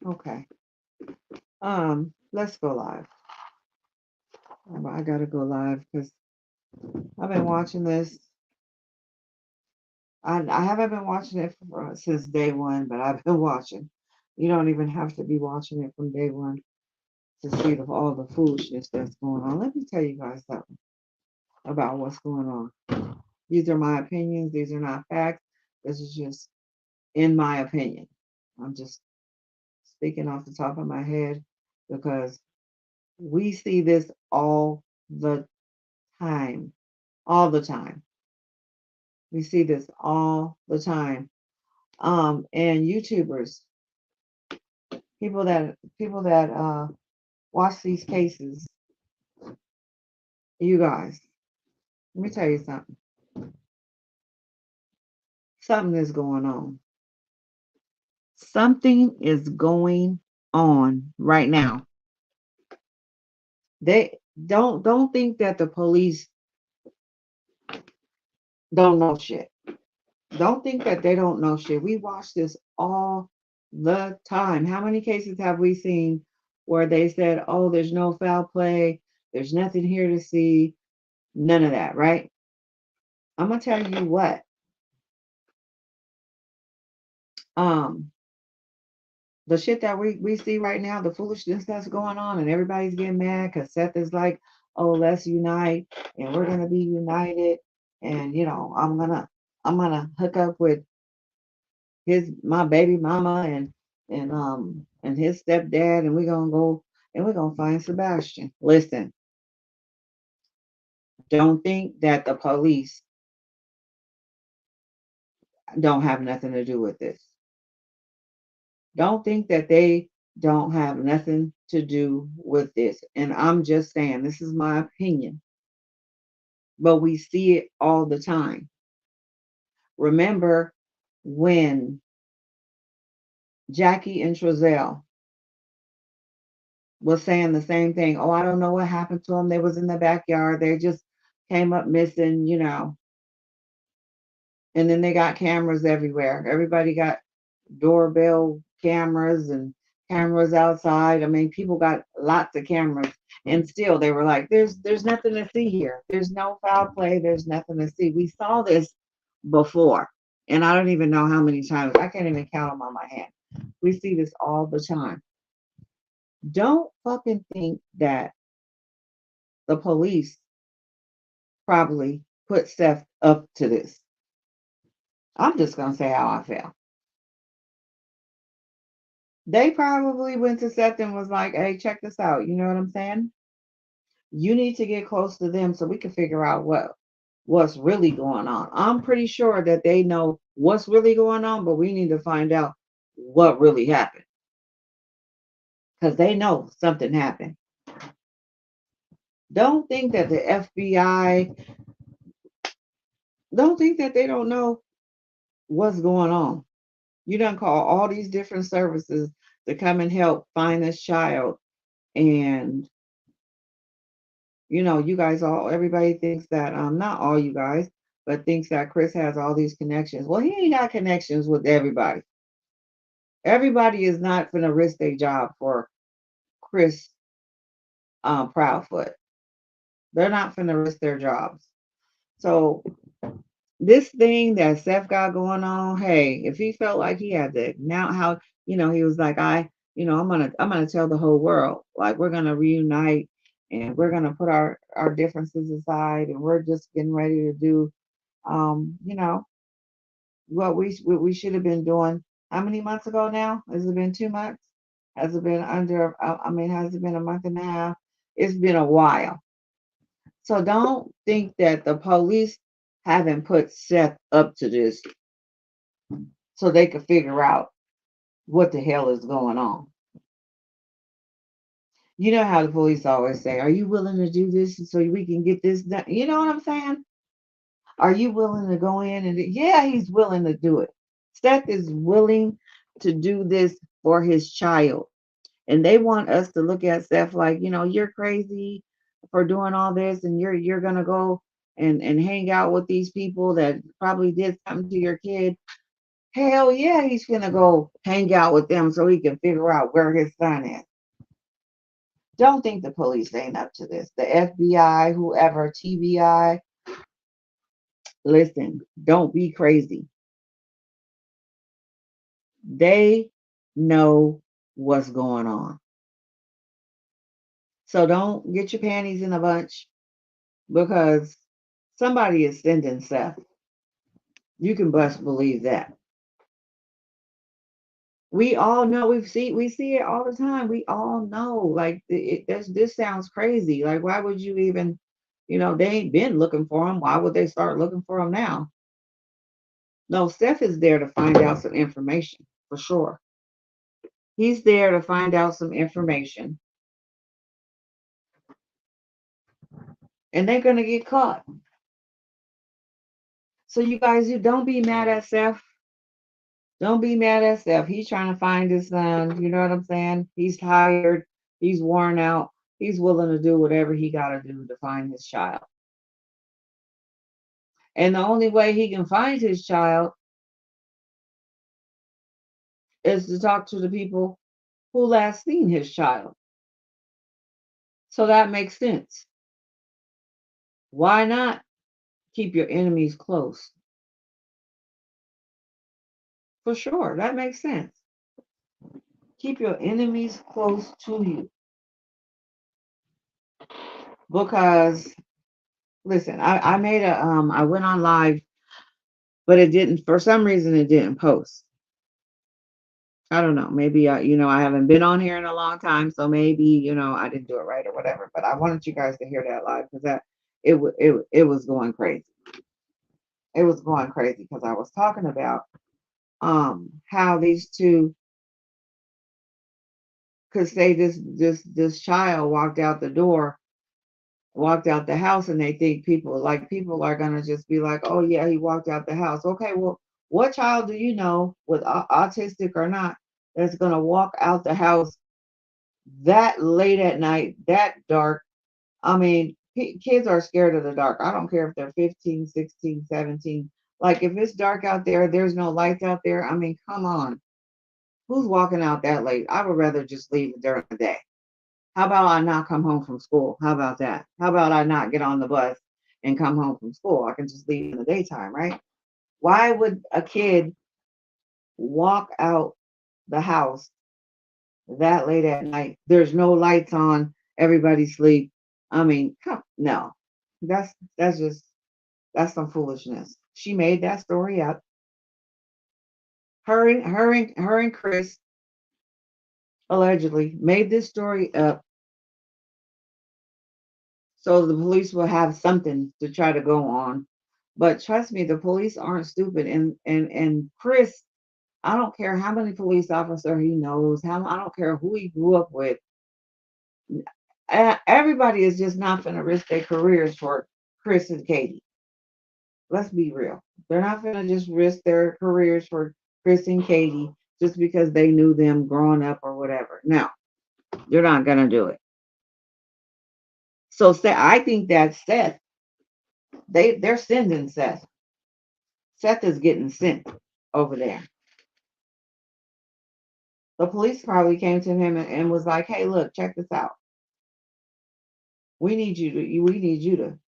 Okay. Let's go live. I gotta go live because I've been watching this. I haven't been watching it since day one, but I've been watching. You don't even have to be watching it from day one to see all the foolishness that's going on. Let me tell you guys something about what's going on. These are my opinions. These are not facts. This is just in my opinion. I'm just speaking off the top of my head because we see this all the time. All the time. We see this all the time. And YouTubers, people that watch these cases, you guys, let me tell you something. Something is going on. Something is going on right now. They don't think that the police don't know shit. Don't think that they don't know shit. We watch this all the time. How many cases have we seen where they said, "Oh, there's no foul play. There's nothing here to see." None of that, right? I'm gonna tell you what. Um, the shit that we see right now, the foolishness that's going on, and everybody's getting mad because Seth is like, "Oh, let's unite, and we're gonna be united." And I'm gonna hook up with my baby mama and his stepdad, and we're gonna go and we're gonna find Sebastian. Listen, don't think that the police don't have nothing to do with this. Don't think that they don't have nothing to do with this. And I'm just saying, this is my opinion, but we see it all the time. Remember when Jackie and Trezell was saying the same thing? Oh, I don't know what happened to them. They was in the backyard. They just came up missing. And then they got cameras everywhere. Everybody got doorbell cameras and cameras outside. I mean, people got lots of cameras, and still they were like, "There's nothing to see here. There's no foul play. There's nothing to see." We saw this before, and I don't even know how many times. I can't even count them on my hand. We see this all the time. Don't fucking think that the police probably put Seth up to this. I'm just gonna say how I feel. They probably went to Seth and was like, "Hey, check this out." You know what I'm saying? You need to get close to them so we can figure out what's really going on. I'm pretty sure that they know what's really going on, but we need to find out what really happened because they know something happened. Don't think that the FBI don't think that they don't know what's going on. You done call all these different services to come and help find this child, and you guys everybody thinks that not all you guys, but thinks that Chris has all these connections. Well, he ain't got connections with everybody. Everybody is not gonna risk their job for Chris Proudfoot. They're not gonna risk their jobs. So this thing that Seth got going on, hey, if he felt like he had to now how he was like, I'm gonna tell the whole world, like, we're gonna reunite and we're gonna put our differences aside and we're just getting ready to do you know, what we should have been doing how many months ago now? Has it been 2 months? Has it been has it been a month and a half? It's been a while. So don't think that the police haven't put Seth up to this so they could figure out what the hell is going on. You know how the police always say, "Are you willing to do this so we can get this done?" You know what I'm saying? Are you willing to go in yeah, he's willing to do it. Seth is willing to do this for his child. And they want us to look at Seth like, you're crazy for doing all this, and you're gonna go and hang out with these people that probably did something to your kid. Hell yeah, he's gonna go hang out with them so he can figure out where his son is. Don't think the police ain't up to this. The FBI, whoever, TBI, listen, don't be crazy. They know what's going on. So don't get your panties in a bunch because somebody is sending Seth. You can best believe that. We all know we see it all the time. We all know. Like this sounds crazy. Like why would you even, they ain't been looking for him. Why would they start looking for him now? No, Seth is there to find out some information for sure. He's there to find out some information, and they're gonna get caught. So you guys, you don't be mad at Seth. Don't be mad at Seth. He's trying to find his son. You know what I'm saying? He's tired. He's worn out. He's willing to do whatever he got to do to find his child. And the only way he can find his child is to talk to the people who last seen his child. So that makes sense. Why not keep your enemies close? For sure. That makes sense. Keep your enemies close to you. Because listen, I made I went on live, but it didn't, for some reason it didn't post. I don't know. Maybe I haven't been on here in a long time, so maybe I didn't do it right or whatever. But I wanted you guys to hear that live because it was going crazy. It was going crazy because I was talking about how these two could say this child walked out the house, and they think people are gonna just be like, oh yeah, he walked out the house. Okay, well, what child do you know, with autistic or not, that's gonna walk out the house that late at night, that dark? I mean, kids are scared of the dark. I don't care if they're 15, 16, 17. Like if it's dark out there, there's no lights out there. I mean, come on. Who's walking out that late? I would rather just leave it during the day. How about I not come home from school? How about that? How about I not get on the bus and come home from school? I can just leave in the daytime, right? Why would a kid walk out the house that late at night? There's no lights on, everybody sleep. I mean, no. That's just that's some foolishness. She made that story up. Her and Chris allegedly made this story up so the police will have something to try to go on. But trust me, the police aren't stupid. And Chris, I don't care how many police officer he knows, I don't care who he grew up with. Everybody is just not going to risk their careers for Chris and Katie. Let's be real. They're not going to just risk their careers for Chris and Katie just because they knew them growing up or whatever. No, you're not going to do it. So I think that Seth, they're sending Seth. Seth is getting sent over there. The police probably came to him and was like, "Hey, look, check this out. We need you to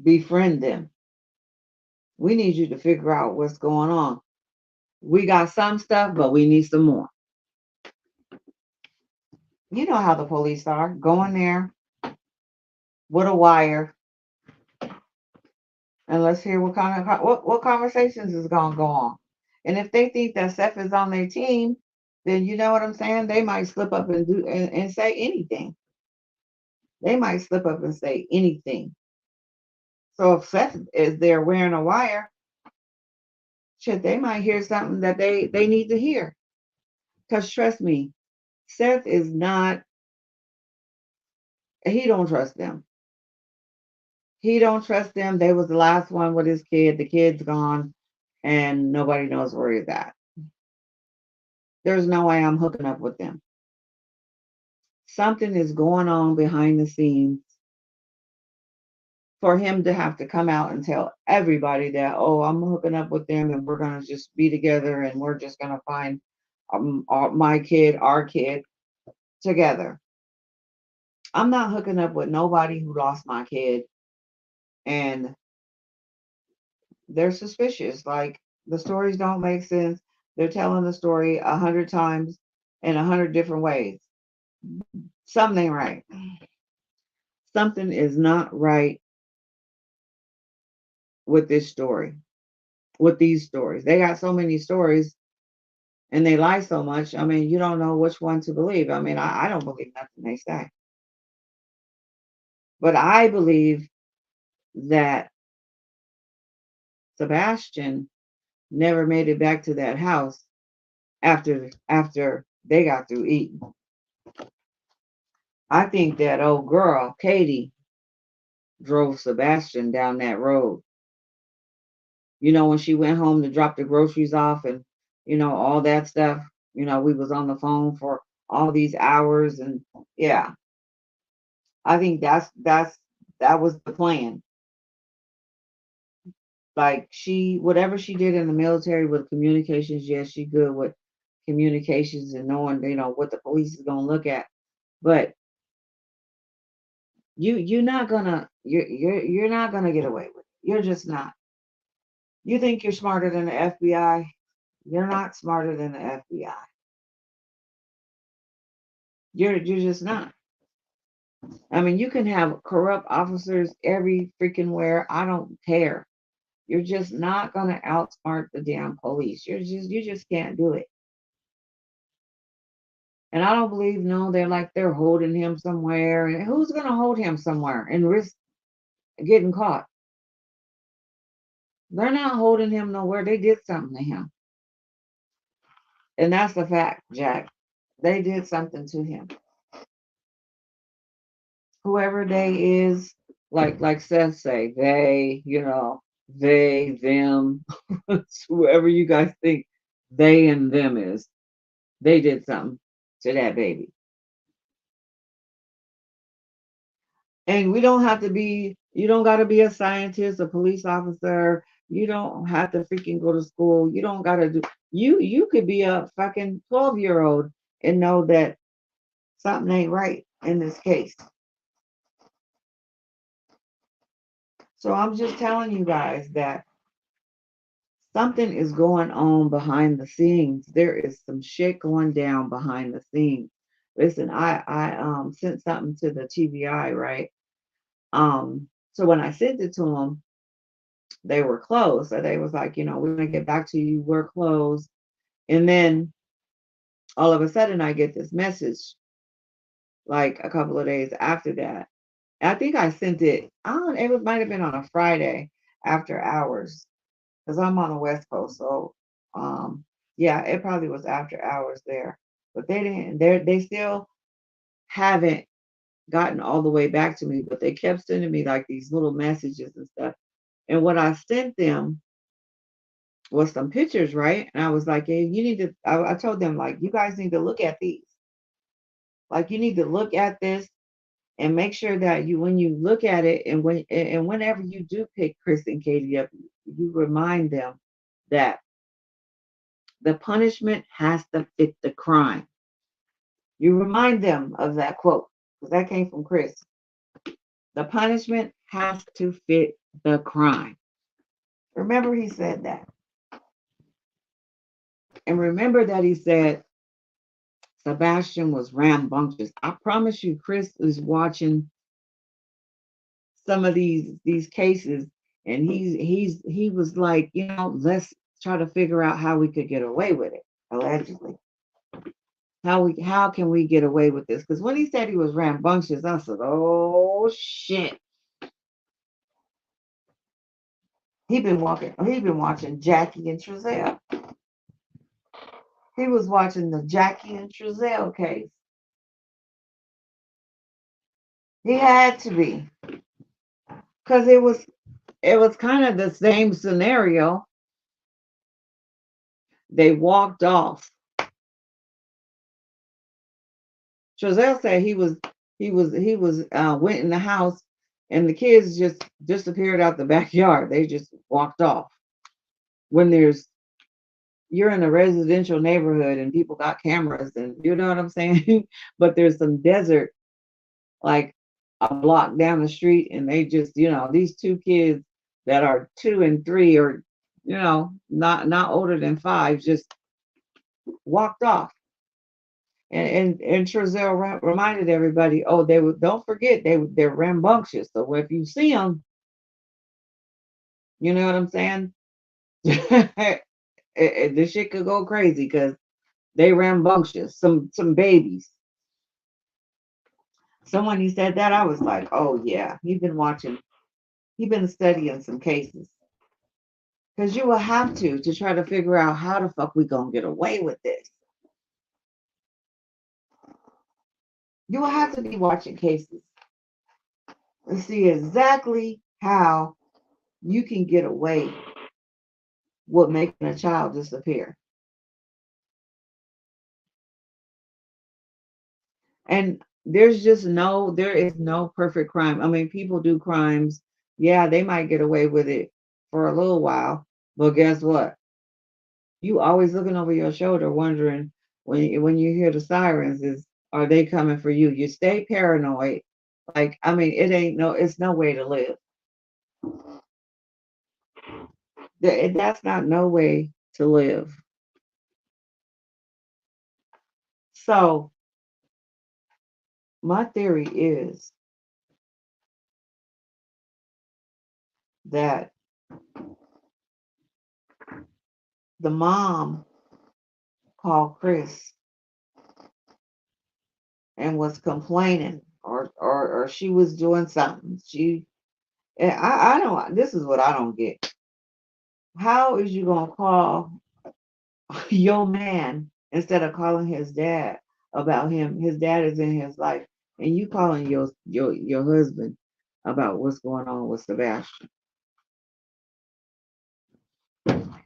befriend them. We need you to figure out what's going on. We got some stuff, but we need some more." You know how the police are. Go in there with a wire and let's hear what kind of what conversations is gonna go on. And if they think that Seth is on their team, then you know what I'm saying. They might slip up and say anything. They might slip up and say anything. So if Seth is there wearing a wire, shit, they might hear something that they need to hear. Because trust me, Seth is not. He don't trust them. He don't trust them. They was the last one with his kid. The kid's gone, and nobody knows where he's at. There's no way I'm hooking up with them. Something is going on behind the scenes for him to have to come out and tell everybody that, oh, I'm hooking up with them and we're going to just be together and we're just going to find my kid, our kid together. I'm not hooking up with nobody who lost my kid and they're suspicious. Like the stories don't make sense. They're telling the story 100 times in 100 different ways. Something ain't right. Something is not right with this story, with these stories. They got so many stories and they lie so much. I mean, you don't know which one to believe. I mean, I don't believe nothing they say. But I believe that Sebastián never made it back to that house after they got through eating. I think that old girl, Katie, drove Sebastián down that road. You know, when she went home to drop the groceries off and, all that stuff, we was on the phone for all these hours and yeah, I think that was the plan. Like whatever she did in the military with communications, yes, she good with communications and knowing, what the police is gonna look at. But you're not gonna get away with it. You're just not. You think you're smarter than the FBI? You're not smarter than the FBI. You're just not. I mean, you can have corrupt officers every freaking where. I don't care. You're just not gonna outsmart the damn police. You just can't do it. And I don't believe no, they're holding him somewhere. And who's gonna hold him somewhere and risk getting caught? They're not holding him nowhere. They did something to him. And that's the fact, Jack. They did something to him. Whoever they is, like Seth say, they, them, whoever you guys think they and them is, they did something to that baby. And we don't have to be, you don't got to be a scientist, a police officer. You don't have to freaking go to school. You don't got to do, you could be a fucking 12-year-old and know that something ain't right in this case. So I'm just telling you guys that something is going on behind the scenes. There is some shit going down behind the scenes. Listen, I sent something to the TBI, right? So when I sent it to them, they were closed. So they was like, we're gonna get back to you. We're closed. And then all of a sudden, I get this message like a couple of days after that. I think I sent it. I don't. It might have been on a Friday after hours because I'm on the West Coast. So, yeah, it probably was after hours there. But they didn't. They still haven't gotten all the way back to me. But they kept sending me like these little messages and stuff. And what I sent them was some pictures, right? And I was like, hey, you need to. I told them like, you guys need to look at these. Like, you need to look at this and make sure that when you look at it and whenever you do pick Chris and Katie up, you remind them that the punishment has to fit the crime. You remind them of that quote because that came from Chris. The punishment has to fit the crime. Remember, he said that. And remember that he said Sebastián was rambunctious. I promise you, Chris is watching some of these cases, and he was like, let's try to figure out how we could get away with it. Allegedly, how can we get away with this? Because when he said he was rambunctious, I said, oh shit. He been watching Jackie and Trezelle. He was watching the Jackie and Trezelle case. He had to be because it was kind of the same scenario. They walked off. Trezelle said he was went in the house and the kids just disappeared out the backyard. They just walked off. When you're in a residential neighborhood and people got cameras, and you know what I'm saying, but there's some desert like a block down the street, and they just, these two kids that are 2 and 3, or not older than 5, just walked off. And Trezell reminded everybody, oh, don't forget, they're rambunctious. So if you see them, you know what I'm saying, the shit could go crazy because they rambunctious. Some babies. So when he said that, I was like, oh yeah, he's been studying some cases. Because you will have to try to figure out how the fuck we gonna get away with this. You will have to be watching cases and see exactly how you can get away with making a child disappear. And there is no perfect crime. I mean, people do crimes. Yeah, they might get away with it for a little while, but guess what? You always looking over your shoulder, wondering when you hear the sirens, are they coming for you? You stay paranoid. Like, I mean, it's no way to live. That's not no way to live. So my theory is that the mom called Chris and was complaining, or she was doing something. I don't. This is what I don't get. How is you gonna call your man instead of calling his dad about him? His dad is in his life, and you calling your husband about what's going on with Sebastian.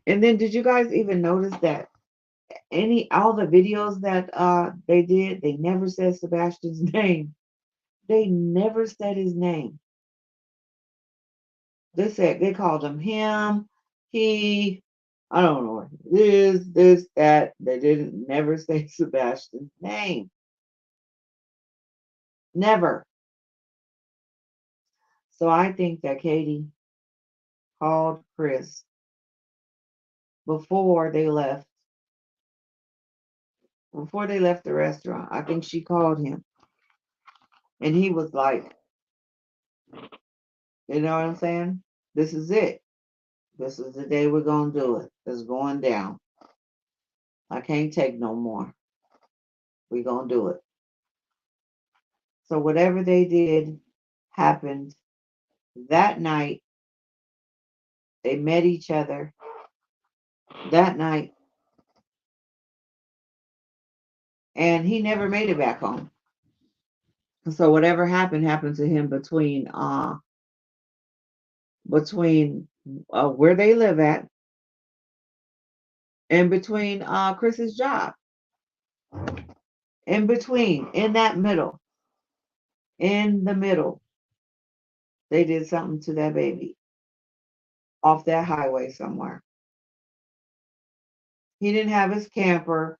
And then, did you guys even notice that all the videos that they did, they never said Sebastian's name. They never said his name. They called him, he, I don't know, this, that. They didn't never say Sebastian's name. Never. So I think that Katie called Chris before they left. Before they left the restaurant, I think she called him. And he was like, you know what I'm saying? This is it. This is the day we're going to do it. It's going down. I can't take no more. We're going to do it. So whatever they did happened that night. They met each other that night. And he never made it back home. So whatever happened to him between where they live at and between Chris's job. In between, in that middle, in the middle, they did something to that baby off that highway somewhere. He didn't have his camper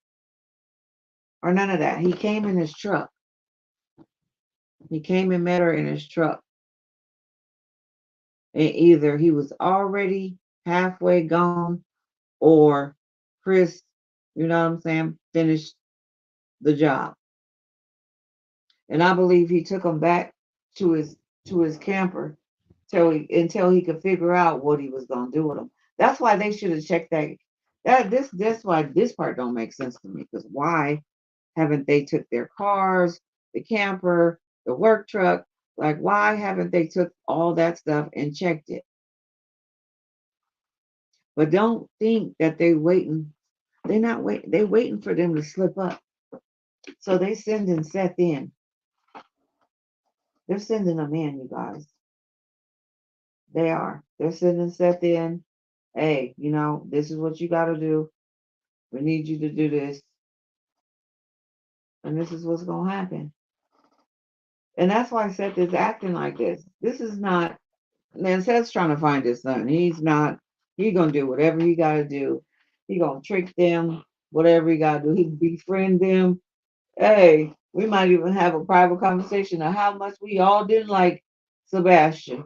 or none of that. He came in his truck. He came and met her in his truck. And either he was already halfway gone, or Chris, you know what I'm saying, finished the job. And I believe he took him back to his camper until he could figure out what he was gonna do with him. That's why they should have checked that. That's why this part don't make sense to me. Because why haven't they took their cars, the camper, the work truck? Like, why haven't they took all that stuff and checked it? But don't think that they waiting. They're not waiting. They waiting for them to slip up. So they sending SETH in. They're sending them in, you guys. They are. They're sending SETH in. Hey, this is what you got to do. We need you to do this. And this is what's going to happen. And that's why Seth is acting like this. This is not, man, Seth's trying to find his son. He's not, he gonna do whatever he gotta do. He gonna trick them, whatever he gotta do. He befriend them. Hey, we might even have a private conversation of how much we all didn't like Sebastian.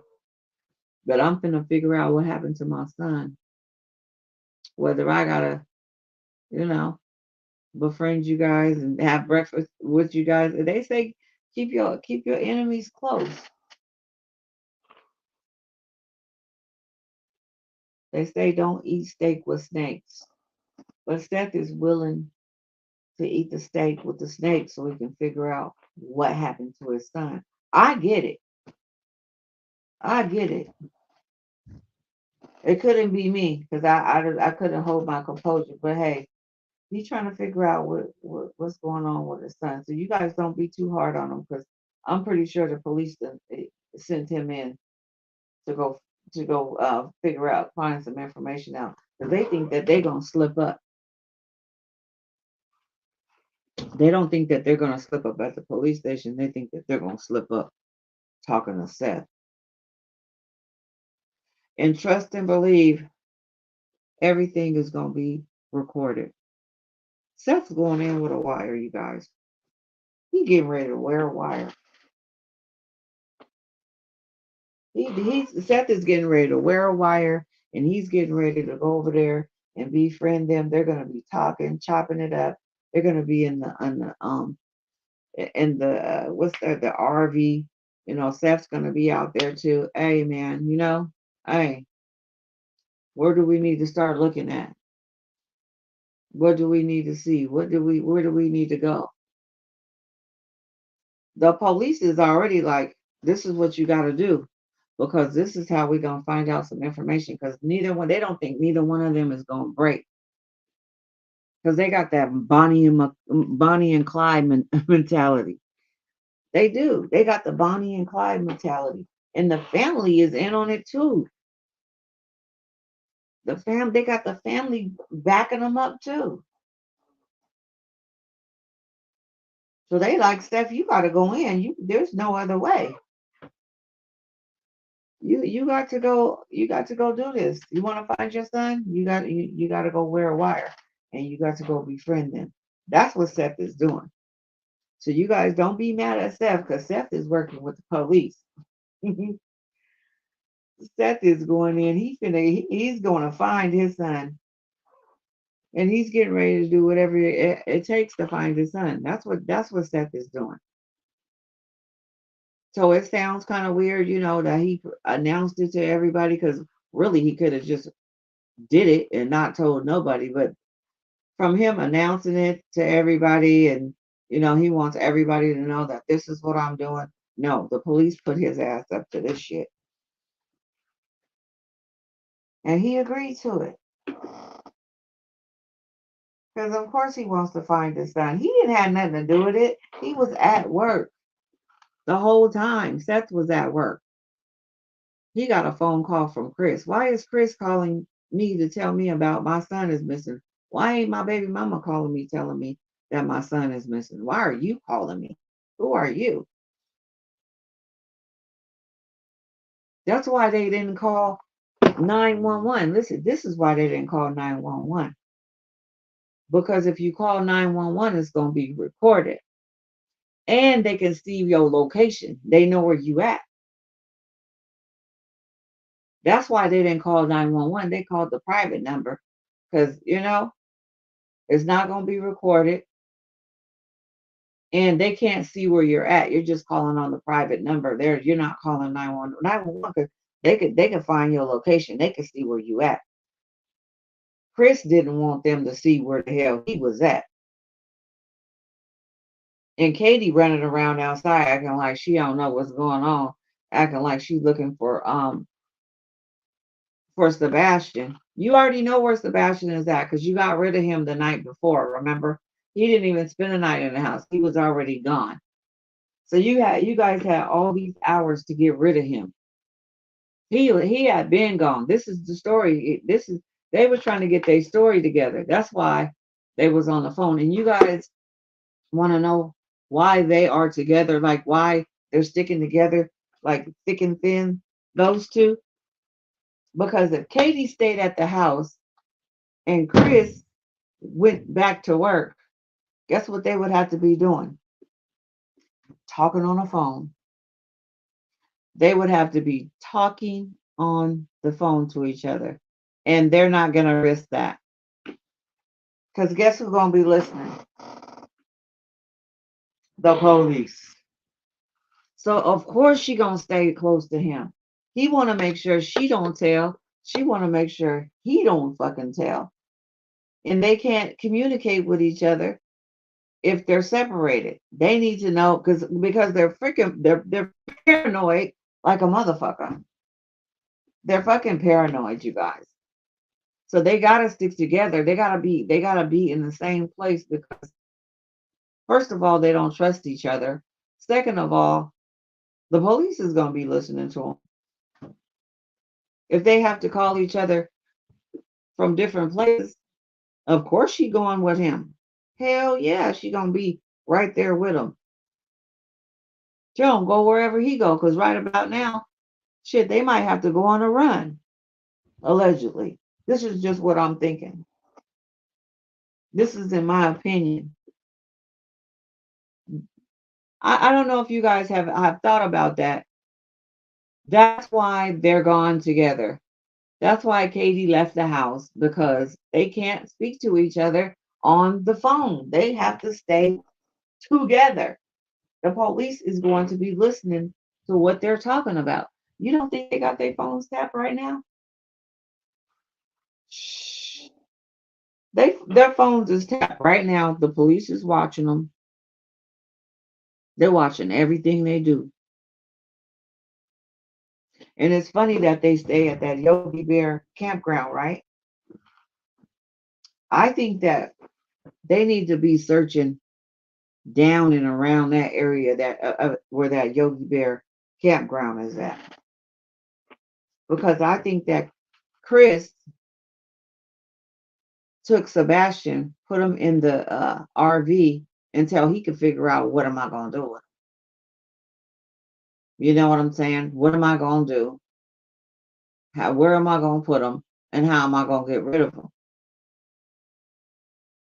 But I'm finna figure out what happened to my son. Whether I gotta, you know, befriend you guys and have breakfast with you guys. And they say keep your enemies close. They say don't eat steak with snakes. But Seth is willing to eat the steak with the snake so he can figure out what happened to his son. I get it. I get it. It couldn't be me because I couldn't hold my composure. But hey, he's trying to figure out what's going on with his son. So you guys don't be too hard on him because I'm pretty sure the police sent him in to go figure out, find some information out because they think that they're gonna slip up. They don't think that they're gonna slip up at the police station. They think that they're gonna slip up talking to Seth. And trust and believe everything is gonna be recorded. Seth's going in with a wire, you guys. He getting ready to wear a wire. Seth is getting ready to wear a wire, and he's getting ready to go over there and befriend them. They're gonna be talking, chopping it up. They're gonna be in the what's that, the RV. Seth's gonna be out there too. Hey man, hey, where do we need to start looking at? What do we need to see? Where do we need to go? The police is already like, this is what you gotta do. Because this is how we're gonna find out some information. Because neither one, they don't think neither one of them is gonna break. Because they got that Bonnie and Clyde mentality. They do. They got the Bonnie and Clyde mentality, and the family is in on it too. They got the family backing them up too. So they like, Steph, you got to go in. There's no other way. You got to go. You got to go do this. You want to find your son? You got to go wear a wire, and you got to go befriend them. That's what Seth is doing. So you guys don't be mad at Seth because Seth is working with the police. Seth is going in. He's going to find his son, and he's getting ready to do whatever it takes to find his son. That's what Seth is doing. So it sounds kind of weird, that he announced it to everybody because really he could have just did it and not told nobody. But from him announcing it to everybody, and he wants everybody to know that this is what I'm doing. No, the police put his ass up to this shit, and he agreed to it because of course he wants to find his son. He didn't have nothing to do with it. He was at work the whole time. Seth was at work. He got a phone call from Chris. Why is Chris calling me to tell me about my son is missing? Why ain't my baby mama calling me telling me that my son is missing? Why are you calling me? Who are you? That's why they didn't call 911. Listen, this is why they didn't call 911. Because if you call 911, it's going to be recorded. And they can see your location. They know where you at. That's why they didn't call 911. They called the private number because, it's not going to be recorded and they can't see where you're at. You're just calling on the private number. You're not calling 911. 911 'cause they could find your location. They could see where you at. Chris didn't want them to see where the hell he was at. And Katie running around outside acting like she don't know what's going on, acting like she's looking for Sebastian. You already know where Sebastian is at because you got rid of him the night before, remember? He didn't even spend the night in the house. He was already gone. So you guys had all these hours to get rid of him. He had been gone. This is the story. They were trying to get their story together. That's why they was on the phone. And you guys want to know why they are together, like why They're sticking together like thick and thin, those two. Because if Katie stayed at the house and Chris went back to work, guess what they would have to be doing? Talking on the phone. They would have to be talking on the phone to each other. And they're not going to risk that. Because guess who's going to be listening? The police. So of course she going to stay close to him. He want to make sure she don't tell. She want to make sure he don't fucking tell. And they can't communicate with each other if they're separated. They need to know because they're paranoid like a motherfucker. They're fucking paranoid, you guys. So they gotta stick together. They gotta be in the same place because first of all, they don't trust each other. Second of all, the police is gonna be listening to them. If they have to call each other from different places, of course she going with him. Hell yeah, she gonna be right there with him. She don't go wherever he go, because right about now, shit, they might have to go on a run, allegedly. This is just what I'm thinking. This is in my opinion. I don't know if you guys have thought about that. That's why they're gone together. That's why Katie left the house because they can't speak to each other on the phone. They have to stay together. The police is going to be listening to what they're talking about. You don't think they got their phones tapped right now? Shh. Their phones is tapped right now. The police is watching them. They're watching everything they do. And it's funny that they stay at that Yogi Bear campground, right? I think that they need to be searching down and around that area that where that Yogi Bear campground is at, because I think that Chris took Sebastian, put him in the RV until he could figure out what am I gonna do with him. You know what I'm saying? What am I gonna do? Where am I gonna put him? And how am I gonna get rid of him?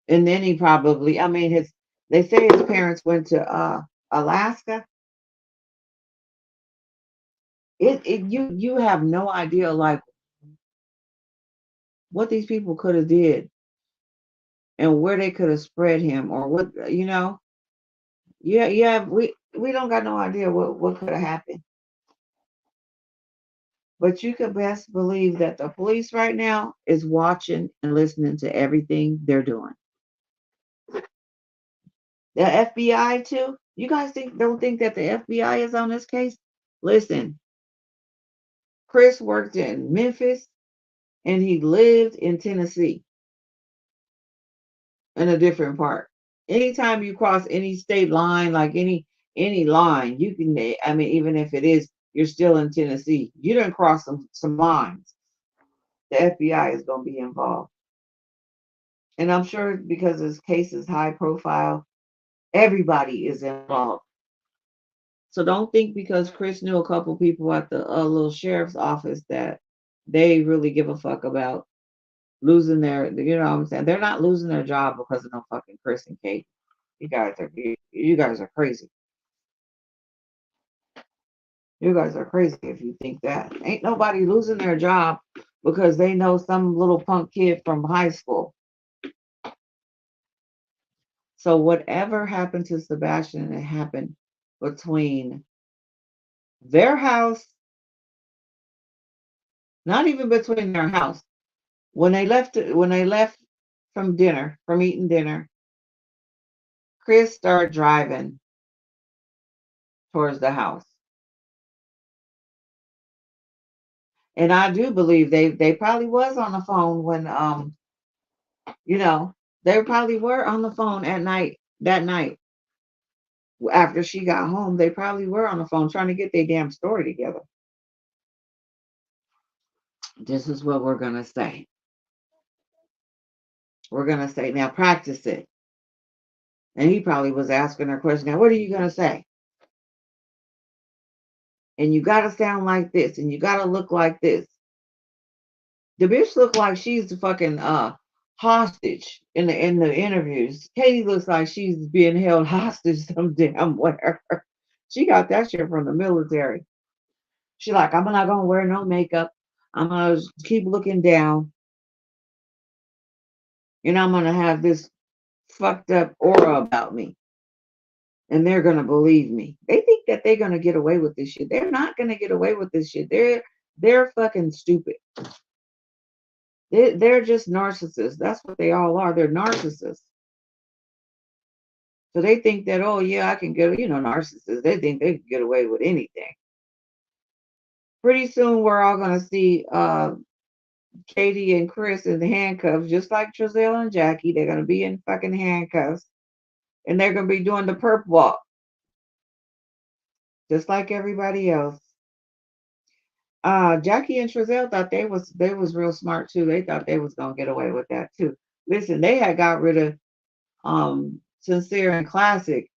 And then he probably, I mean, they say his parents went to Alaska. You have no idea like what these people could have did and where they could have spread him or what yeah, we don't got no idea what could have happened. But you can best believe that the police right now is watching and listening to everything they're doing. The FBI too. You guys don't think that the FBI is on this case? Listen, Chris worked in Memphis and he lived in Tennessee in a different part. Anytime you cross any state line, like any line, you can. I mean, even if it is, you're still in Tennessee. You didn't cross some lines. The FBI is going to be involved, and I'm sure because this case is high profile, everybody is involved. So don't think because Chris knew a couple people at the little sheriff's office that they really give a fuck about losing their. You know what I'm saying? They're not losing their job because of no fucking Chris and Kate. You guys are crazy. You guys are crazy if you think that. Ain't nobody losing their job because they know some little punk kid from high school. So whatever happened to Sebastian, it happened between their house, not even between their house. When they left from eating dinner, Chris started driving towards the house. And I do believe they probably was on the phone when you know, they probably were on the phone at night that night. After she got home, they probably were on the phone trying to get their damn story together. This is what we're gonna say. We're gonna say now practice it. And he probably was asking her question. Now, what are you gonna say? and you got to sound like this, and you got to look like this. The bitch looked like she's the fucking hostage in the interviews. Katie looks like she's being held hostage some damn where. She got that shit from the military. She like, I'm not gonna wear no makeup. I'm gonna keep looking down, and I'm gonna have this fucked up aura about me, and they're gonna believe me. They think that they're gonna get away with this shit. They're not gonna get away with this shit. They're fucking stupid. They're just narcissists. That's what they all are. They're narcissists. So they think that, oh yeah, I can get, narcissists. They think they can get away with anything. Pretty soon we're all gonna see Katie and Chris in the handcuffs, just like Trezelle and Jackie. They're gonna be in fucking handcuffs, and they're gonna be doing the perp walk, just like everybody else. Jackie and Trezelle thought they was real smart too. They thought they was gonna get away with that too. Listen, they had got rid of Sincere and Classic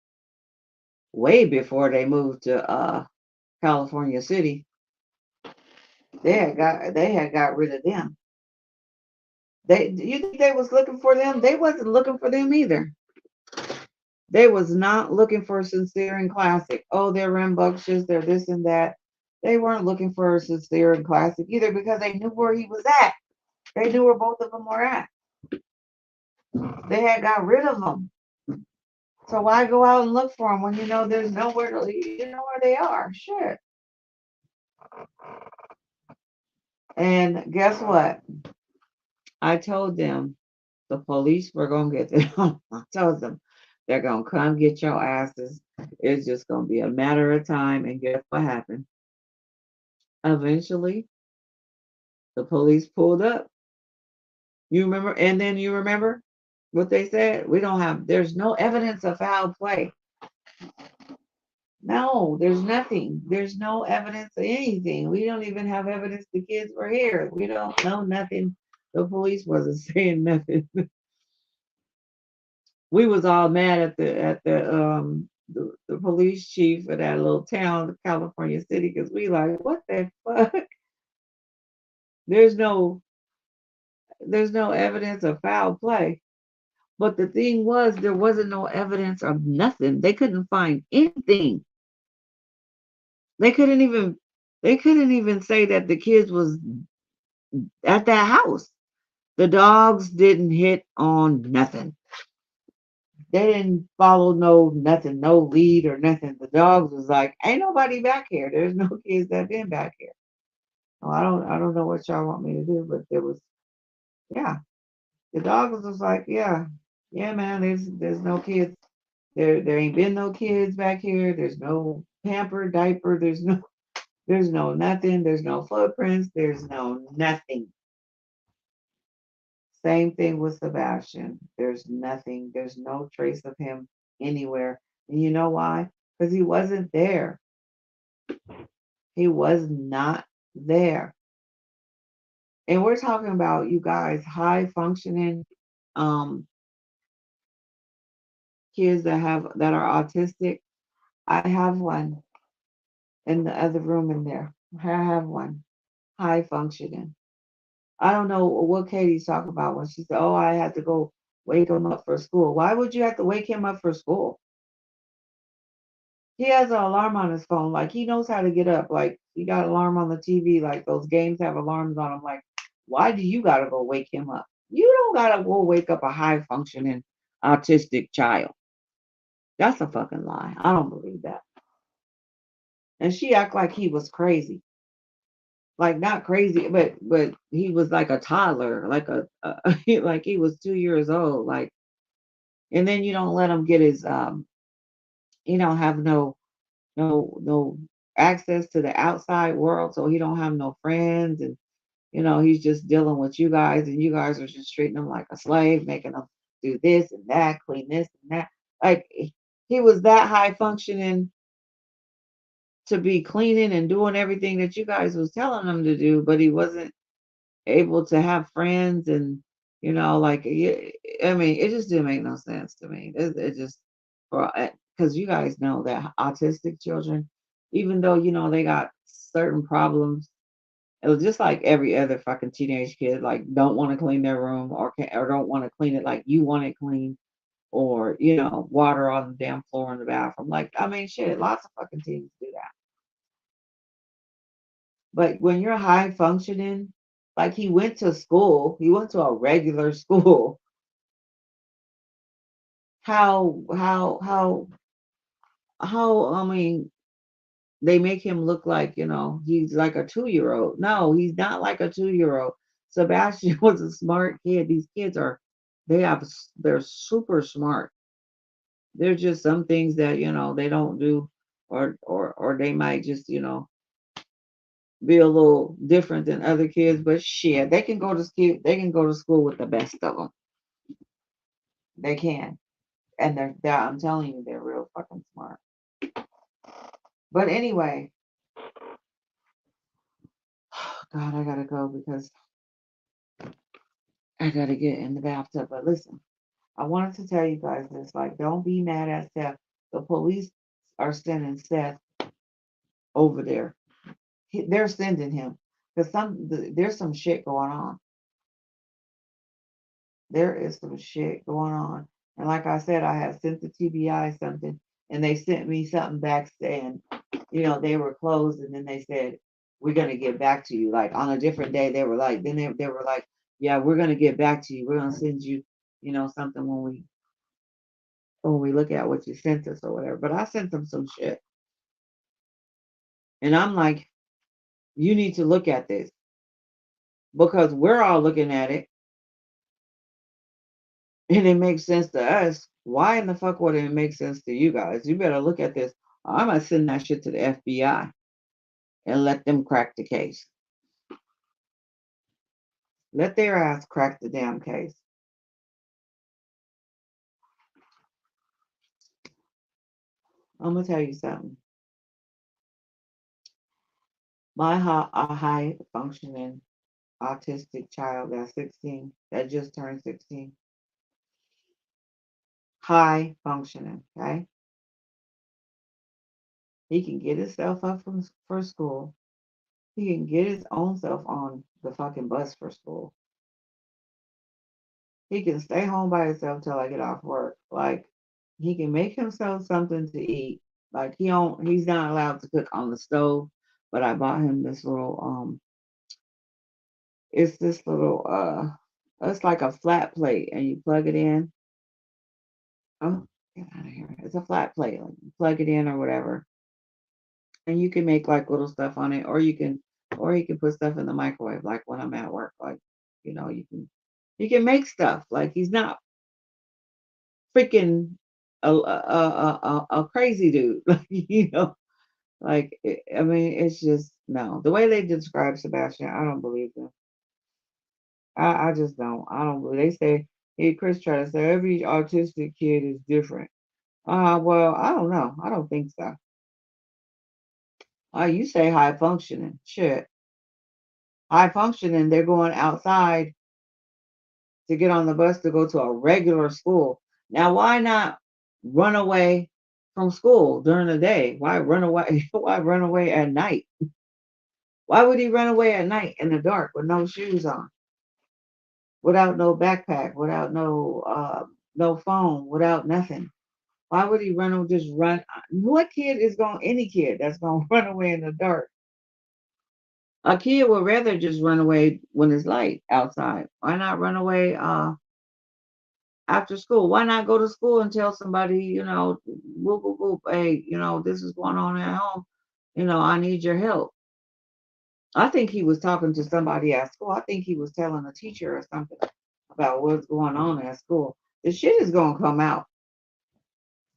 way before they moved to California City. They had got rid of them. You think they was looking for them? They wasn't looking for them either. They was not looking for Sincere and Classic. Oh, they're rambunctious, they're this and that. They weren't looking for Sincere and Classic either because they knew where he was at. They knew where both of them were at. They had got rid of them. So why go out and look for them when you know there's nowhere to, you know where they are? Shit. And guess what? I told them the police were gonna get them. I told them they're gonna come get your asses. It's just gonna be a matter of time. And guess what happened? Eventually, the police pulled up. You remember? And then you remember what they said? There's no evidence of foul play. No, there's nothing. There's no evidence of anything. We don't even have evidence the kids were here. We don't know nothing. The police wasn't saying nothing. We was all mad at the police chief of that little town, California City, because we like, what the fuck? There's no there's no evidence of foul play. But the thing was, there wasn't no evidence of nothing. They couldn't find anything. They couldn't even they couldn't even say that the kids was at that house. The dogs didn't hit on nothing. They didn't follow no nothing, no lead or nothing. The dogs was like, ain't nobody back here. There's no kids that been back here. Oh, I don't know what y'all want me to do, but there was, yeah. The dogs was like, yeah, yeah, man. There's no kids. There ain't been no kids back here. There's no pamper, diaper. There's no nothing. There's no footprints. There's no nothing. Same thing with Sebastian. There's nothing. There's no trace of him anywhere. And you know why? Because he wasn't there. He was not there. And we're talking about, you guys, high functioning um kids that are autistic. I have one in the other room in there. I have one high functioning. I don't know what Katie's talking about when she said, "Oh, I had to go wake him up for school." Why would you have to wake him up for school? He has an alarm on his phone. Like, he knows how to get up. Like, he got an alarm on the TV. Like, those games have alarms on them. Like, why do you gotta go wake him up? You don't gotta go wake up a high functioning autistic child. That's a fucking lie. I don't believe that. And she act like he was crazy. Like, not crazy, but he was like a toddler, like like he was 2 years old. Like, and then you don't let him get his he don't have no access to the outside world, so he don't have no friends, and he's just dealing with you guys, and you guys are just treating him like a slave, making him do this and that, clean this and that. Like, he was that high functioning to be cleaning and doing everything that you guys was telling him to do, but he wasn't able to have friends, and like, I mean, it just didn't make no sense to me. It just, because you guys know that autistic children, even though they got certain problems. It was just like every other fucking teenage kid, like don't want to clean their room or don't want to clean it like you want it clean, or water on the damn floor in the bathroom. Like I mean, shit, lots of fucking teens do that. But when you're high functioning, like he went to school, he went to a regular school. How I mean, they make him look like, he's like a 2-year old. No, he's not like a 2-year old. Sebastian was a smart kid. These kids they're super smart. There's just some things that, they don't do, or they might just, be a little different than other kids, but shit, they can go to school with the best of them. They can. And I'm telling you, they're real fucking smart. But anyway, God, I gotta go because I gotta get in the bathtub. But listen, I wanted to tell you guys this. Like, don't be mad at Seth. The police are sending Seth over there. They're sending him because there's some shit going on. There is some shit going on. And like I said, I had sent the TBI something, and they sent me something back saying, they were closed, and then they said, we're gonna get back to you. Like on a different day, they were like, then they were like, yeah, we're gonna get back to you. We're gonna send you, something when we look at what you sent us or whatever. But I sent them some shit. And I'm like, you need to look at this because we're all looking at it and it makes sense to us. Why in the fuck would it make sense to you guys? You better look at this. I'm gonna send that shit to the FBI and let them crack the case. Let their ass crack the damn case. I'm gonna tell you something. My high functioning autistic child that's 16, that just turned 16, high functioning, okay? He can get himself up for school. He can get his own self on the fucking bus for school. He can stay home by himself till I get off work. Like he can make himself something to eat. Like he's not allowed to cook on the stove, but I bought him this little it's this little it's like a flat plate and you plug it in. Oh, get out of here. It's a flat plate. Like you plug it in or whatever. And you can make like little stuff on it, or you can put stuff in the microwave, like when I'm at work. Like, you can make stuff. Like he's not freaking a crazy dude. Like, I mean, it's just no. The way they describe Sebastian, I don't believe them. I just don't. I don't believe. They say, hey, Chris tried to say every autistic kid is different. Well, I don't know. I don't think so. You say high functioning. Shit. High functioning, they're going outside to get on the bus to go to a regular school. Now, why not run away from school during the day? Why run away? Why run away at night? Why would he run away at night in the dark with no shoes on, without no backpack, without no phone, without nothing? Why would he just run? What kid is going? Any kid that's going to run away in the dark? A kid would rather just run away when it's light outside. Why not run away after school? Why not go to school and tell somebody, whoop, whoop, whoop, hey, this is going on at home. I need your help. I think he was talking to somebody at school. I think he was telling a teacher or something about what's going on at school. The shit is going to come out.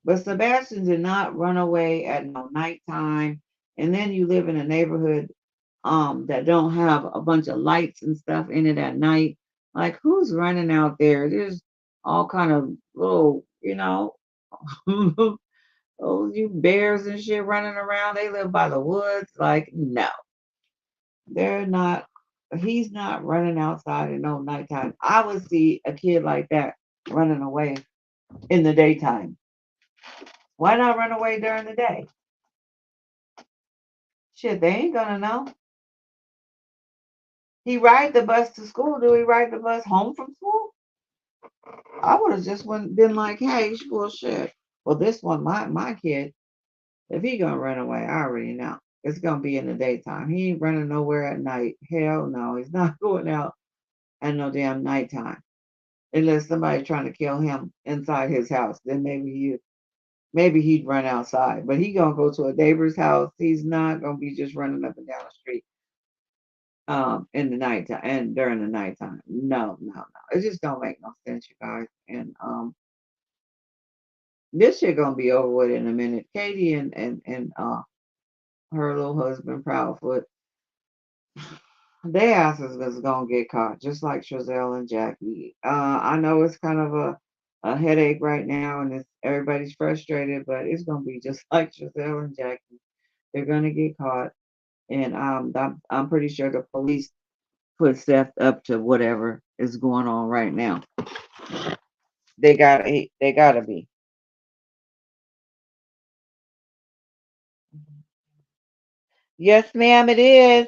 But Sebastian did not run away at no nighttime. And then you live in a neighborhood that don't have a bunch of lights and stuff in it at night. Like who's running out there? There's all kind of little, those you bears and shit running around. They live by the woods. Like no, they're not. He's not running outside at no nighttime. I would see a kid like that running away in the daytime. Why not run away during the day? Shit, they ain't gonna know. He ride the bus to school. Do he ride the bus home from school? I would have just been like, hey, bullshit. Well, this one, my kid, if he gonna run away, I already know. It's gonna be in the daytime. He ain't running nowhere at night. Hell no, he's not going out at no damn nighttime. Unless somebody trying to kill him inside his house. Then maybe he'd run outside. But he gonna go to a neighbor's house. He's not gonna be just running up and down the street in the nighttime and during the nighttime. No, no, no. It just don't make no sense, you guys. And this shit gonna be over with in a minute. Katie and her little husband Proudfoot, their asses is gonna get caught, just like Trezelle and Jackie. I know it's kind of a headache right now, and everybody's frustrated, but it's gonna be just like Trezelle and Jackie. They're gonna get caught, and I'm pretty sure the police put Seth up to whatever is going on right now. They gotta be. Yes, ma'am, it is.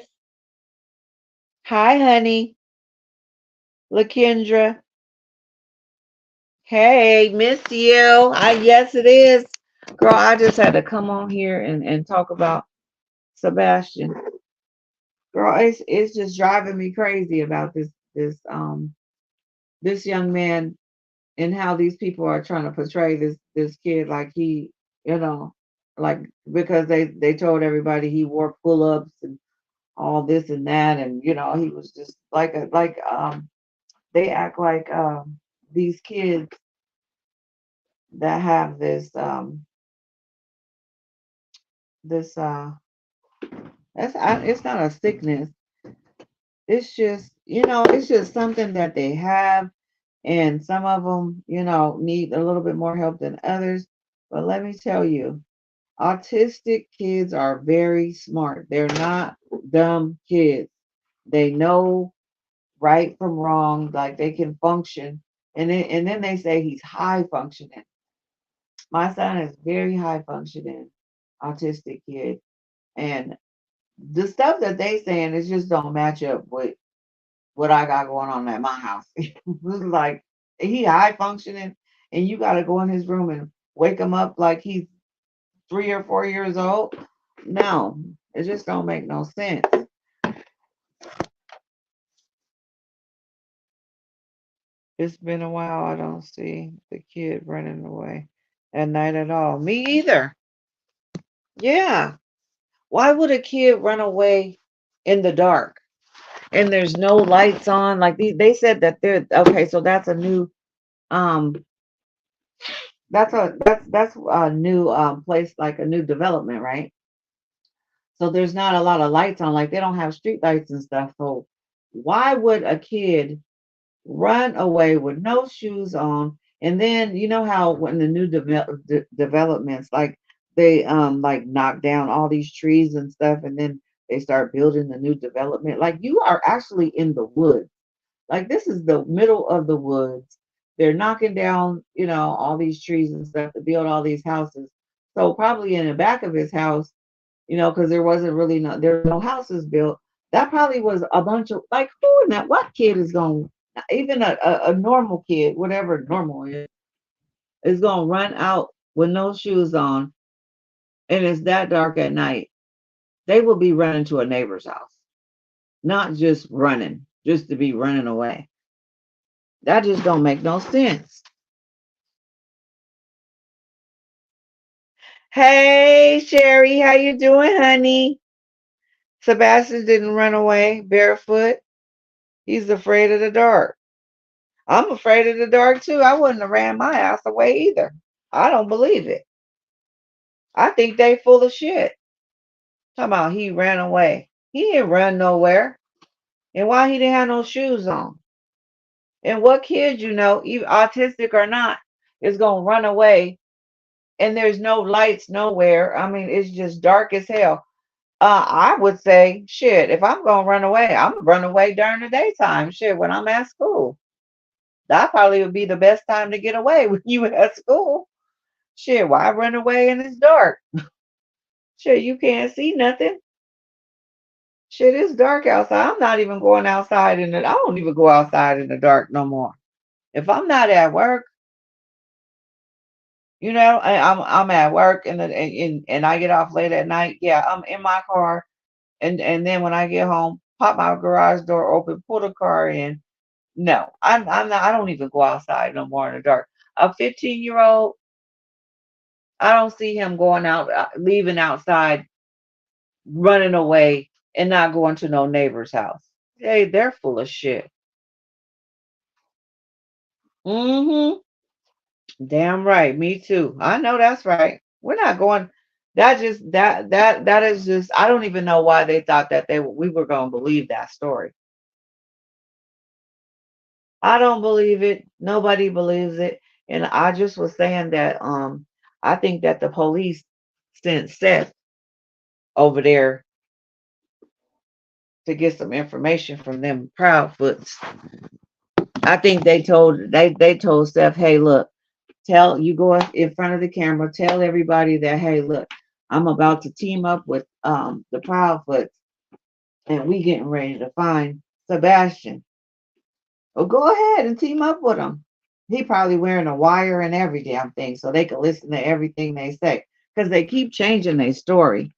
Hi, honey. LaKendra. Hey, miss you. Yes, it is. Girl, I just had to come on here and talk about Sebastian. Girl, it's just driving me crazy about this young man and how these people are trying to portray this kid like he, you know, like because they told everybody he wore pull-ups and all this and that, and he was just like they act like these kids that have this it's not a sickness. It's just it's just something that they have, and some of them need a little bit more help than others. But let me tell you, autistic kids are very smart. They're not dumb kids. They know right from wrong, like they can function. And then they say he's high functioning. My son is very high functioning autistic kid, and the stuff that they saying is just don't match up with what I got going on at my house. Like he high functioning, and you got to go in his room and wake him up like he's 3 or 4 years old. No, it just don't make no sense. It's been a while. I don't see the kid running away at night at all. Me either. Yeah. Why would a kid run away in the dark and there's no lights on? Like they said that they're okay. So that's a new um that's a new place, like a new development, right? So there's not a lot of lights on. Like they don't have street lights and stuff. So why would a kid run away with no shoes on? And then you know how when the new developments, like they like knock down all these trees and stuff, and then they start building the new development. Like you are actually in the woods. Like this is the middle of the woods. They're knocking down, all these trees and stuff to build all these houses. So probably in the back of his house, because there wasn't really there were no houses built. That probably was a bunch of like who in that what kid is going even a normal kid, whatever normal is gonna run out with no shoes on and it's that dark at night. They will be running to a neighbor's house, not just running, just to be running away. That just don't make no sense. Hey Sherry, how you doing, honey? Sebastian didn't run away barefoot. He's afraid of the dark. I'm afraid of the dark too. I wouldn't have ran my ass away either. I don't believe it. I think they full of shit. Talking about he ran away. He didn't run nowhere. And why he didn't have no shoes on? And what kid even autistic or not, is gonna run away and there's no lights nowhere. I mean, it's just dark as hell. I would say, shit, if I'm gonna run away, I'm gonna run away during the daytime. Shit, when I'm at school. That probably would be the best time to get away when you at school. Shit, why run away and it's dark? Shit, you can't see nothing. Shit, it's dark outside. I'm not even going outside in the. I don't even go outside in the dark no more. If I'm not at work, I'm at work and I get off late at night. Yeah, I'm in my car, and then when I get home, pop my garage door open, pull the car in. No, I'm not. I don't even go outside no more in the dark. A 15-year-old, I don't see him going out, leaving outside, running away, and not going to no neighbor's house. Hey, they're full of shit. Mm-hmm. Damn right. Me too. I know that's right. We're not going. That is just. I don't even know why they thought that we were going to believe that story. I don't believe it. Nobody believes it. And I just was saying that I think that the police sent Seth over there to get some information from them Proudfoots. I think they told Seth, hey, look, tell you go in front of the camera, tell everybody that, hey, look, I'm about to team up with the Proudfoots and we getting ready to find Sebastian. Well, go ahead and team up with him. He probably wearing a wire and every damn thing so they can listen to everything they say because they keep changing their story,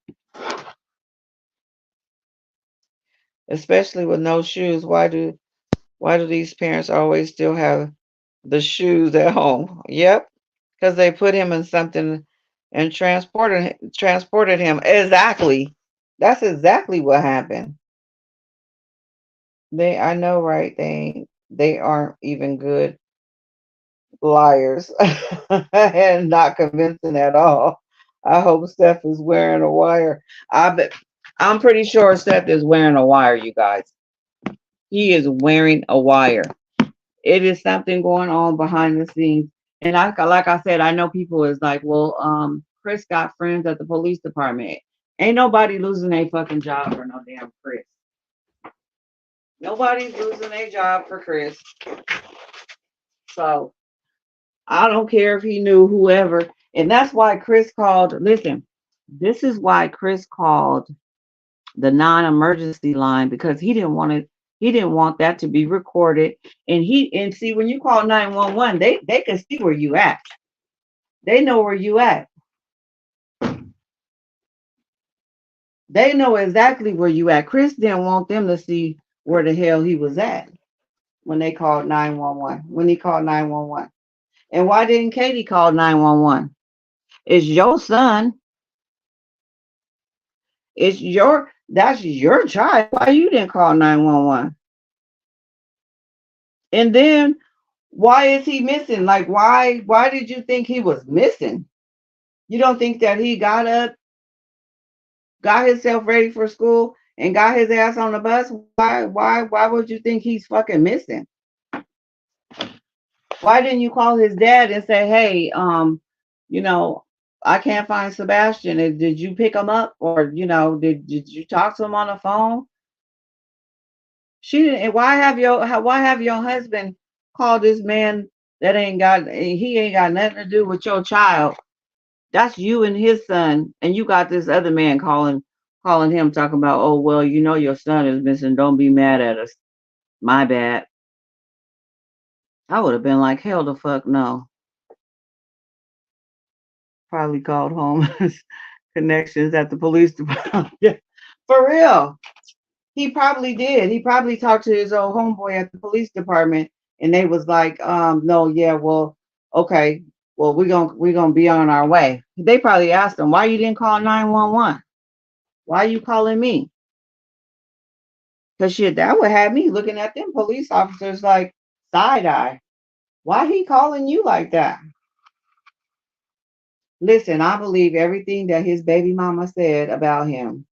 especially with no shoes. Why do these parents always still have the shoes at home? Yep, because they put him in something and transported him. Exactly. That's exactly what happened. I know, right? They aren't even good liars and not convincing at all. I hope Steph is wearing a wire. I'm pretty sure Steph is wearing a wire, you guys. He is wearing a wire. It is something going on behind the scenes. And like I said, I know people is like, well, Chris got friends at the police department. Ain't nobody losing a fucking job for no damn Chris. Nobody's losing a job for Chris. So I don't care if he knew whoever. And that's why Chris called. Listen, this is why Chris called the non-emergency line because he didn't want that to be recorded. And see when you call 911, they can see where you at. They know where you at. They know exactly where you at. Chris didn't want them to see where the hell he was at when they called 911. When he called 911. And why didn't Katie call 911? It's your son. That's your child. Why you didn't call 911? And then why is he missing? Like why did you think he was missing? You don't think that he got up, got himself ready for school, and got his ass on the bus? Why would you think he's fucking missing? Why didn't you call his dad and say, hey, you know, I can't find Sebastian. Did you pick him up? Or, did you talk to him on the phone? She didn't. And why have your husband call this man that he ain't got nothing to do with your child? That's you and his son, and you got this other man calling him talking about, oh well, your son is missing. Don't be mad at us. My bad. I would have been like, hell the fuck no. Probably called home connections at the police department. Yeah, for real. He probably did. He probably talked to his old homeboy at the police department, and they was like, no, yeah, well, okay, well, we're gonna be on our way. They probably asked him, why you didn't call 911? Why you calling me? Cause shit, that would have me looking at them police officers like side eye. Why he calling you like that? Listen, I believe everything that his baby mama said about him.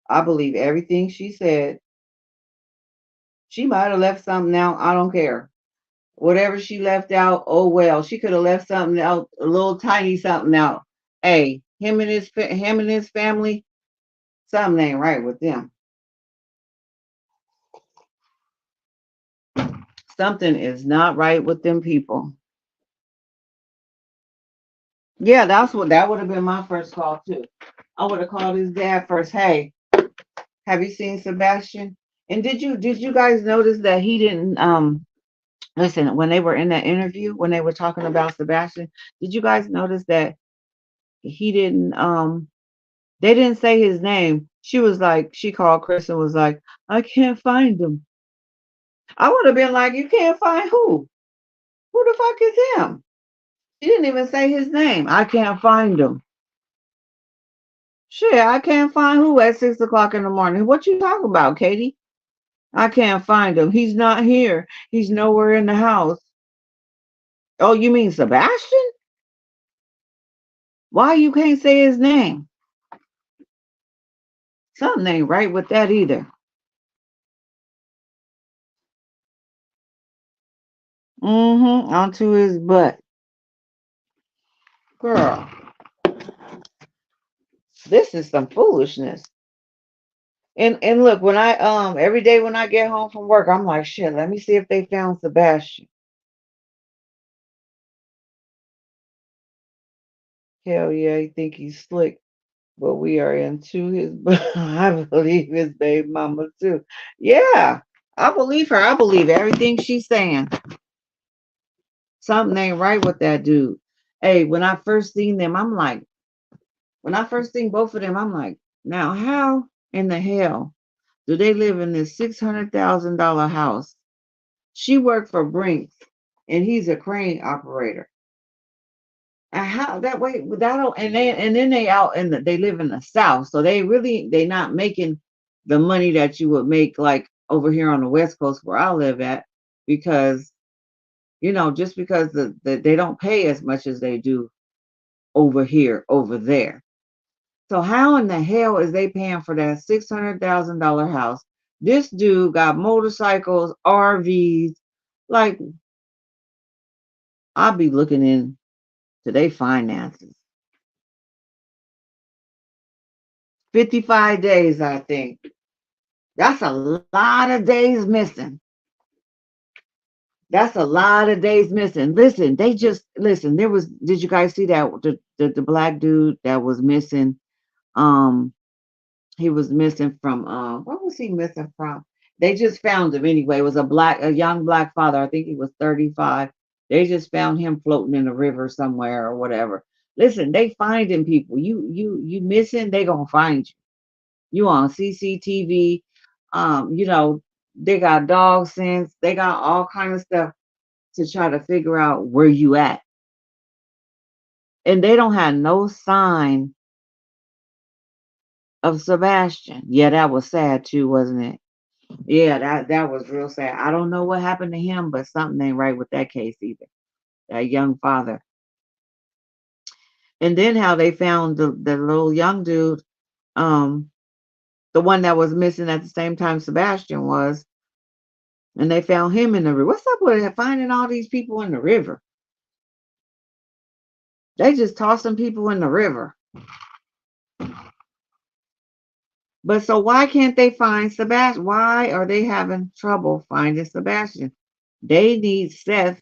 I believe everything she said. She might have left something out. I don't care. Whatever she left out, oh well. She could have left something out, a little tiny something out. Hey, him and his family, something ain't right with them. Something is not right with them people. Yeah, that would have been my first call too. I would have called his dad first. Hey, Have you seen Sebastian? And did you guys notice that he didn't listen when they were in that interview when they were talking about Sebastian? Did you guys notice that he didn't they didn't say his name. She was like, she called Chris and was like, I can't find him. I would have been like, you can't find who? Who the fuck is him? She didn't even say his name. I can't find him. Shit, I can't find who at 6 o'clock in the morning. What you talking about, Katie? I can't find him. He's not here. He's nowhere in the house. Oh, you mean Sebastian? Why you can't say his name? Something ain't right with that either. Mm-hmm. Onto his butt. Girl, this is some foolishness. And look, when I every day when I get home from work, I'm like, shit, let me see if they found Sebastian. Hell yeah, he think he's slick. But we are into his I believe his baby mama too. Yeah. I believe her. I believe everything she's saying. Something ain't right with that dude. Hey, when I first seen them, I'm like, when I first seen both of them, I'm like, now how in the hell do they live in this $600,000 house? She worked for Brinks and he's a crane operator. And how that way without and then they out in they live in the South. So they not making the money that you would make like over here on the West Coast where I live at because just because they don't pay as much as they do over here, over there. So how in the hell is they paying for that $600,000 house? This dude got motorcycles, RVs. Like I'll be looking into their finances. 55 days, I think. That's a lot of days missing. That's a lot of days missing. Listen, they just listen. Did you guys see that the black dude that was missing? Um, he was missing from what was he missing from? They just found him anyway. It was a young black father. I think he was 35. They just found him floating in the river somewhere or whatever. Listen, they finding people. You missing, they gonna find you. You on CCTV. They got dog sense. They got all kind of stuff to try to figure out where you at. And they don't have no sign of Sebastian. Yeah, that was sad too, wasn't it? Yeah, that was real sad. I don't know what happened to him, but something ain't right with that case either. That young father. And then how they found the little young dude, um, the one that was missing at the same time Sebastian was, and they found him in the river. What's up with finding all these people in the river? They just tossing people in the river. But so why can't they find Sebastian? Why are they having trouble finding Sebastian? They need Seth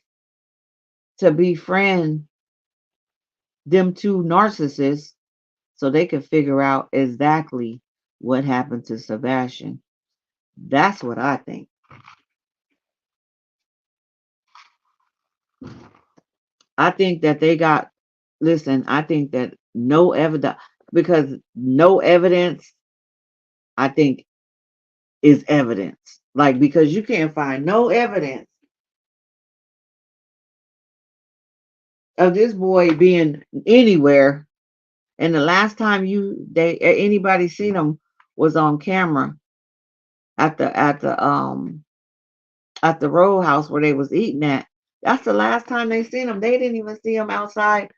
to befriend them two narcissists so they can figure out exactly what happened to Sebastian. That's what I think. I think that they got, listen, I think that no evidence, because no evidence, I think, is evidence. Like, because you can't find no evidence of this boy being anywhere. And the last time anybody seen him was on camera at the roadhouse where they was eating at. That's the last time they seen him. They didn't even see him outside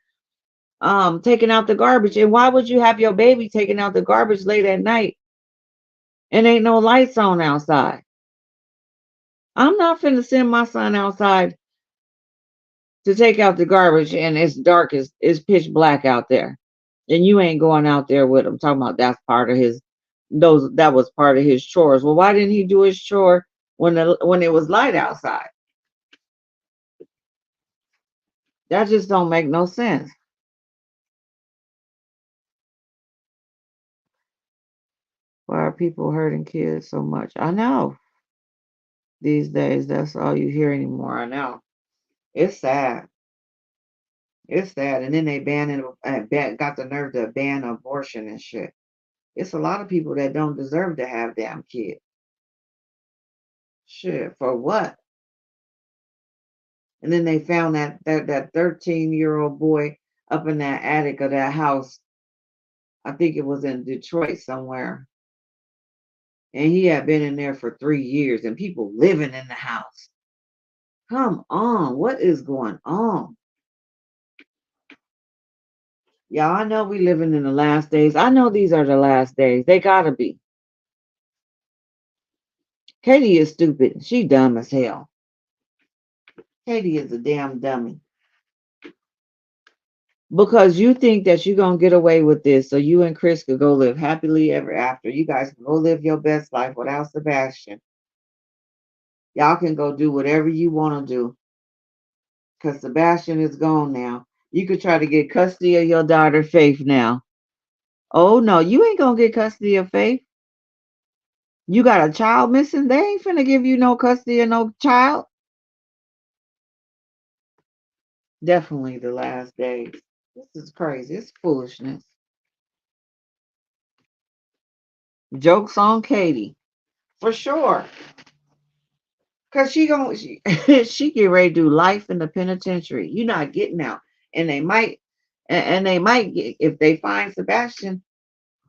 taking out the garbage. And why would you have your baby taking out the garbage late at night and ain't no lights on outside? I'm not finna send my son outside to take out the garbage and it's dark, it's pitch black out there. And you ain't going out there with him. Talking about that's part of his that was part of his chores. Well, why didn't he do his chore when it was light outside? That just don't make no sense. Why are people hurting kids so much? I know these days that's all you hear anymore. I know. It's sad. It's sad. And then they got the nerve to ban abortion and shit. It's a lot of people that don't deserve to have damn kids. Shit, for what? And then they found that 13-year-old boy up in that attic of that house. I think it was in Detroit somewhere. And he had been in there for 3 years and people living in the house. Come on, what is going on? Y'all, I know we living in the last days. I know these are the last days. They gotta be. Katie is stupid. She dumb as hell. Katie is a damn dummy. Because you think that you're gonna get away with this, so you and Chris could go live happily ever after. You guys can go live your best life without Sebastian. Y'all can go do whatever you want to do. Because Sebastian is gone now. You could try to get custody of your daughter, Faith, now. Oh no, you ain't gonna get custody of Faith. You got a child missing. They ain't finna give you no custody of no child. Definitely the last days. This is crazy. It's foolishness. Jokes on Katie. For sure. Cause she get ready to do life in the penitentiary. You're not getting out. And they might get, if they find Sebastian,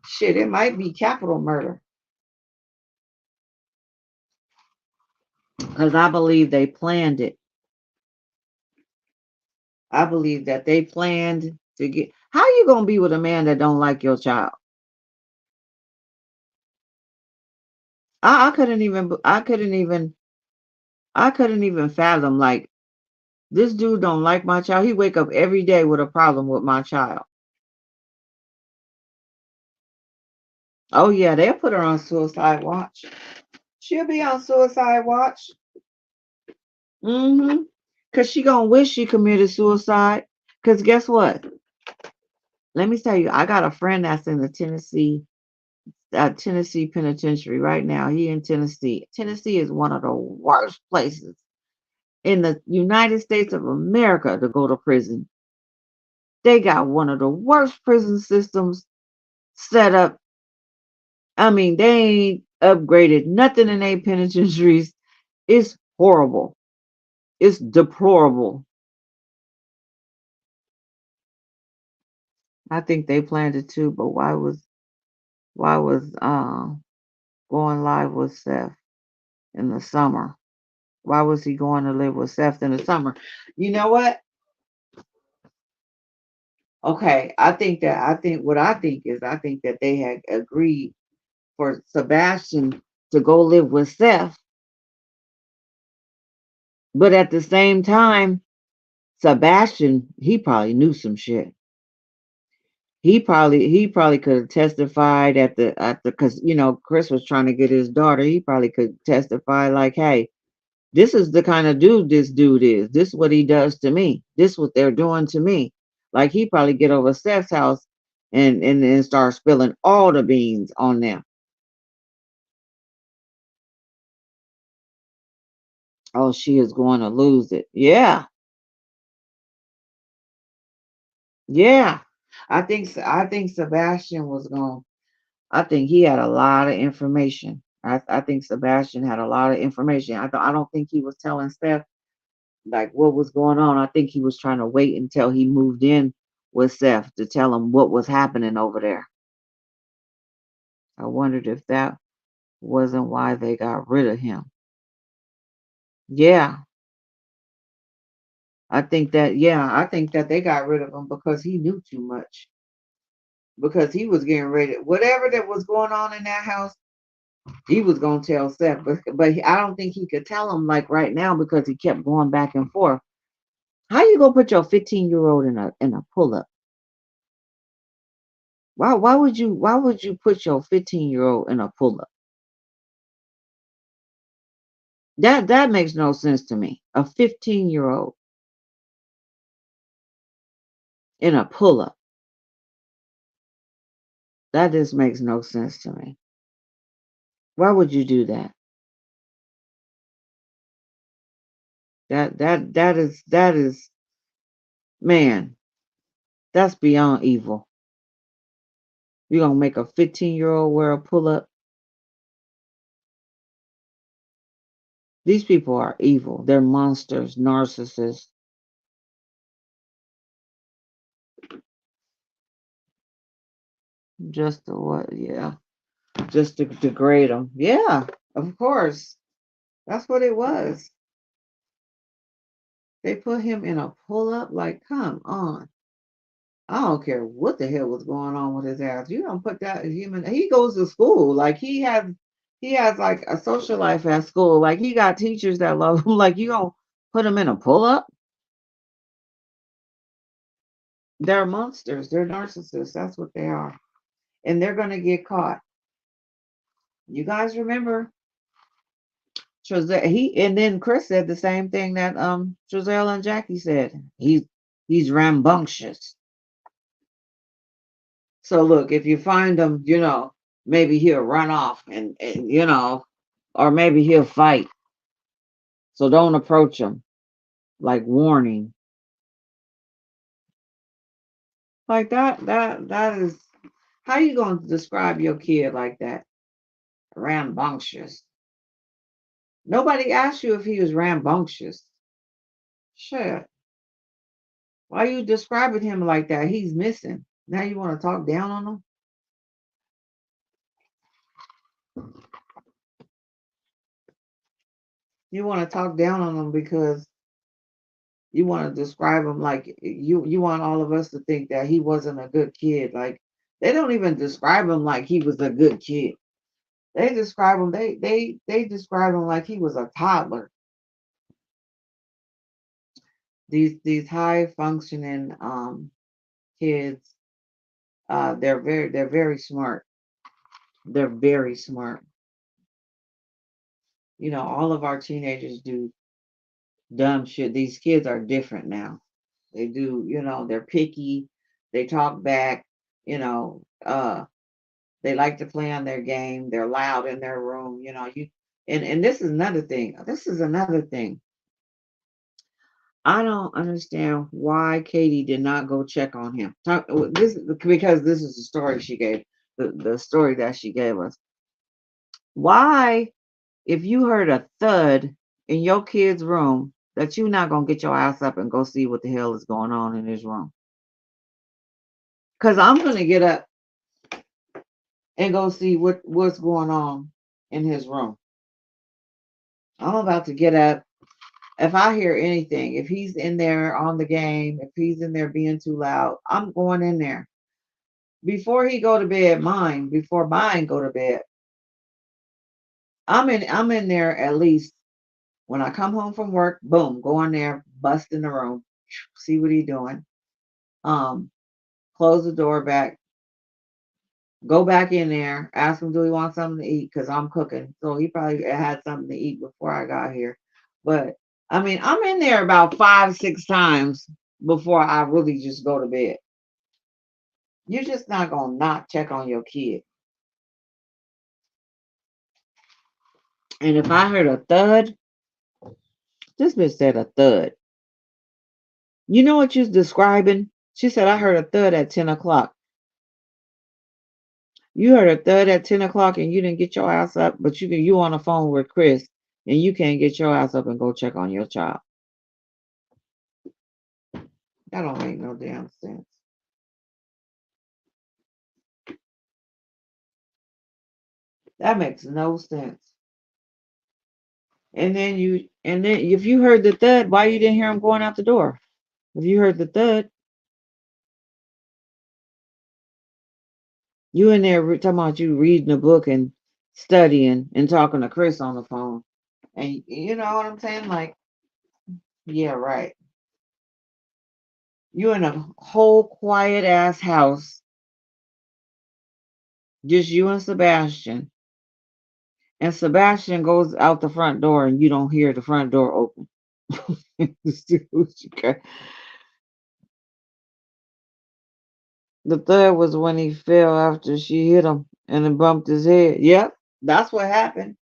shit, it might be capital murder. Because I believe they planned it. I believe that they planned to get. How you gonna be with a man that don't like your child? I couldn't even. I couldn't even fathom like this dude don't like my child. He wake up every day with a problem with my child. Oh yeah, they'll put her on suicide watch. She'll be on suicide watch. Mm-hmm. Cause she gonna wish she committed suicide. Cause guess what? Let me tell you, I got a friend that's in the Tennessee penitentiary right now. He in Tennessee. Tennessee is one of the worst places in the United States of America to go to prison. They got one of the worst prison systems set up. I mean, they ain't upgraded nothing in their penitentiaries. It's horrible. It's deplorable. I think they planned it too, but why was going live with Seth in the summer? Why was he going to live with Seth in the summer? You know what? Okay, I think that they had agreed for Sebastian to go live with Seth, but at the same time, Sebastian, he probably knew some shit. He probably could have testified at the because Chris was trying to get his daughter. He probably could testify like, hey, this is the kind of dude this dude is. This is what he does to me. This is what they're doing to me. Like he probably get over Seth's house and start spilling all the beans on them. Oh, she is going to lose it. Yeah, yeah. I think Sebastian was going. I think he had a lot of information. I think Sebastian had a lot of information. I don't think he was telling Steph like what was going on. I think he was trying to wait until he moved in with Seth to tell him what was happening over there. I wondered if that wasn't why they got rid of him. Yeah, I think that they got rid of him because he knew too much. Because he was getting ready, whatever that was going on in that house, he was gonna tell Seth, but I don't think he could tell him like right now because he kept going back and forth. How you gonna put your 15-year-old in a pull up? Why would you put your 15-year-old in a pull up? That makes no sense to me. A 15-year-old in a pull up. That just makes no sense to me. Why would you do that? That is man, that's beyond evil. You're gonna make a 15-year-old wear a pull up. These people are evil. They're monsters, narcissists. Just to what? Yeah, just to degrade them. Yeah, of course. That's what it was. They put him in a pull up. Like, come on. I don't care what the hell was going on with his ass. You don't put that human. He goes to school. Like he has like a social life at school. Like he got teachers that love him. Like you gonna put him in a pull up? They're monsters. They're narcissists. That's what they are, and they're gonna get caught. You guys remember? He and then Chris said the same thing that Giselle and Jackie said. He's rambunctious. So look, if you find him, maybe he'll run off and or maybe he'll fight. So don't approach him. Like warning. Like that is how you gonna describe your kid like that? Rambunctious. Nobody asked you if he was rambunctious. Shit. Why you describing him like that? He's missing. Now you want to talk down on him? You want to talk down on him because you want to describe him like you want all of us to think that he wasn't a good kid. Like they don't even describe him like he was a good kid. They describe him they describe him like he was a toddler. These high functioning kids, they're very smart. They're very smart. All of our teenagers do dumb shit. These kids are different now. They do, they're picky, they talk back, you know, uh they like to play on their game, they're loud in their room, you and this is another thing. This is another thing. I don't understand why Katie did not go check on him. This because this is the story she gave, the story that she gave us. Why, if you heard a thud in your kid's room, that you not gonna get your ass up and go see what the hell is going on in his room? Because I'm gonna get up and go see what's going on in his room. I'm about to get up. If I hear anything, if he's in there on the game, if he's in there being too loud, I'm going in there. Before he go to bed, before mine go to bed, I'm in there at least when I come home from work, boom, go in there, bust in the room, see what he doing. Um, close the door back, go back in there, ask him, do he want something to eat? Because I'm cooking. So he probably had something to eat before I got here. But I mean, I'm in there about 5, 6 times before I really just go to bed. You're just not going to not check on your kid. And if I heard a thud, this bitch said a thud. You know what you're describing? She said, I heard a thud at 10 o'clock. You heard a thud at 10 o'clock and you didn't get your ass up, but you on the phone with Chris and you can't get your ass up and go check on your child. That don't make no damn sense. That makes no sense. And then if you heard the thud, why you didn't hear him going out the door? If you heard the thud, you in there talking about you reading a book and studying and talking to Chris on the phone. And you know what I'm saying? Like, yeah, right. You in a whole quiet ass house, just you and Sebastian. And Sebastian goes out the front door and you don't hear the front door open. The third was when he fell after she hit him and it bumped his head. Yep. That's what happened.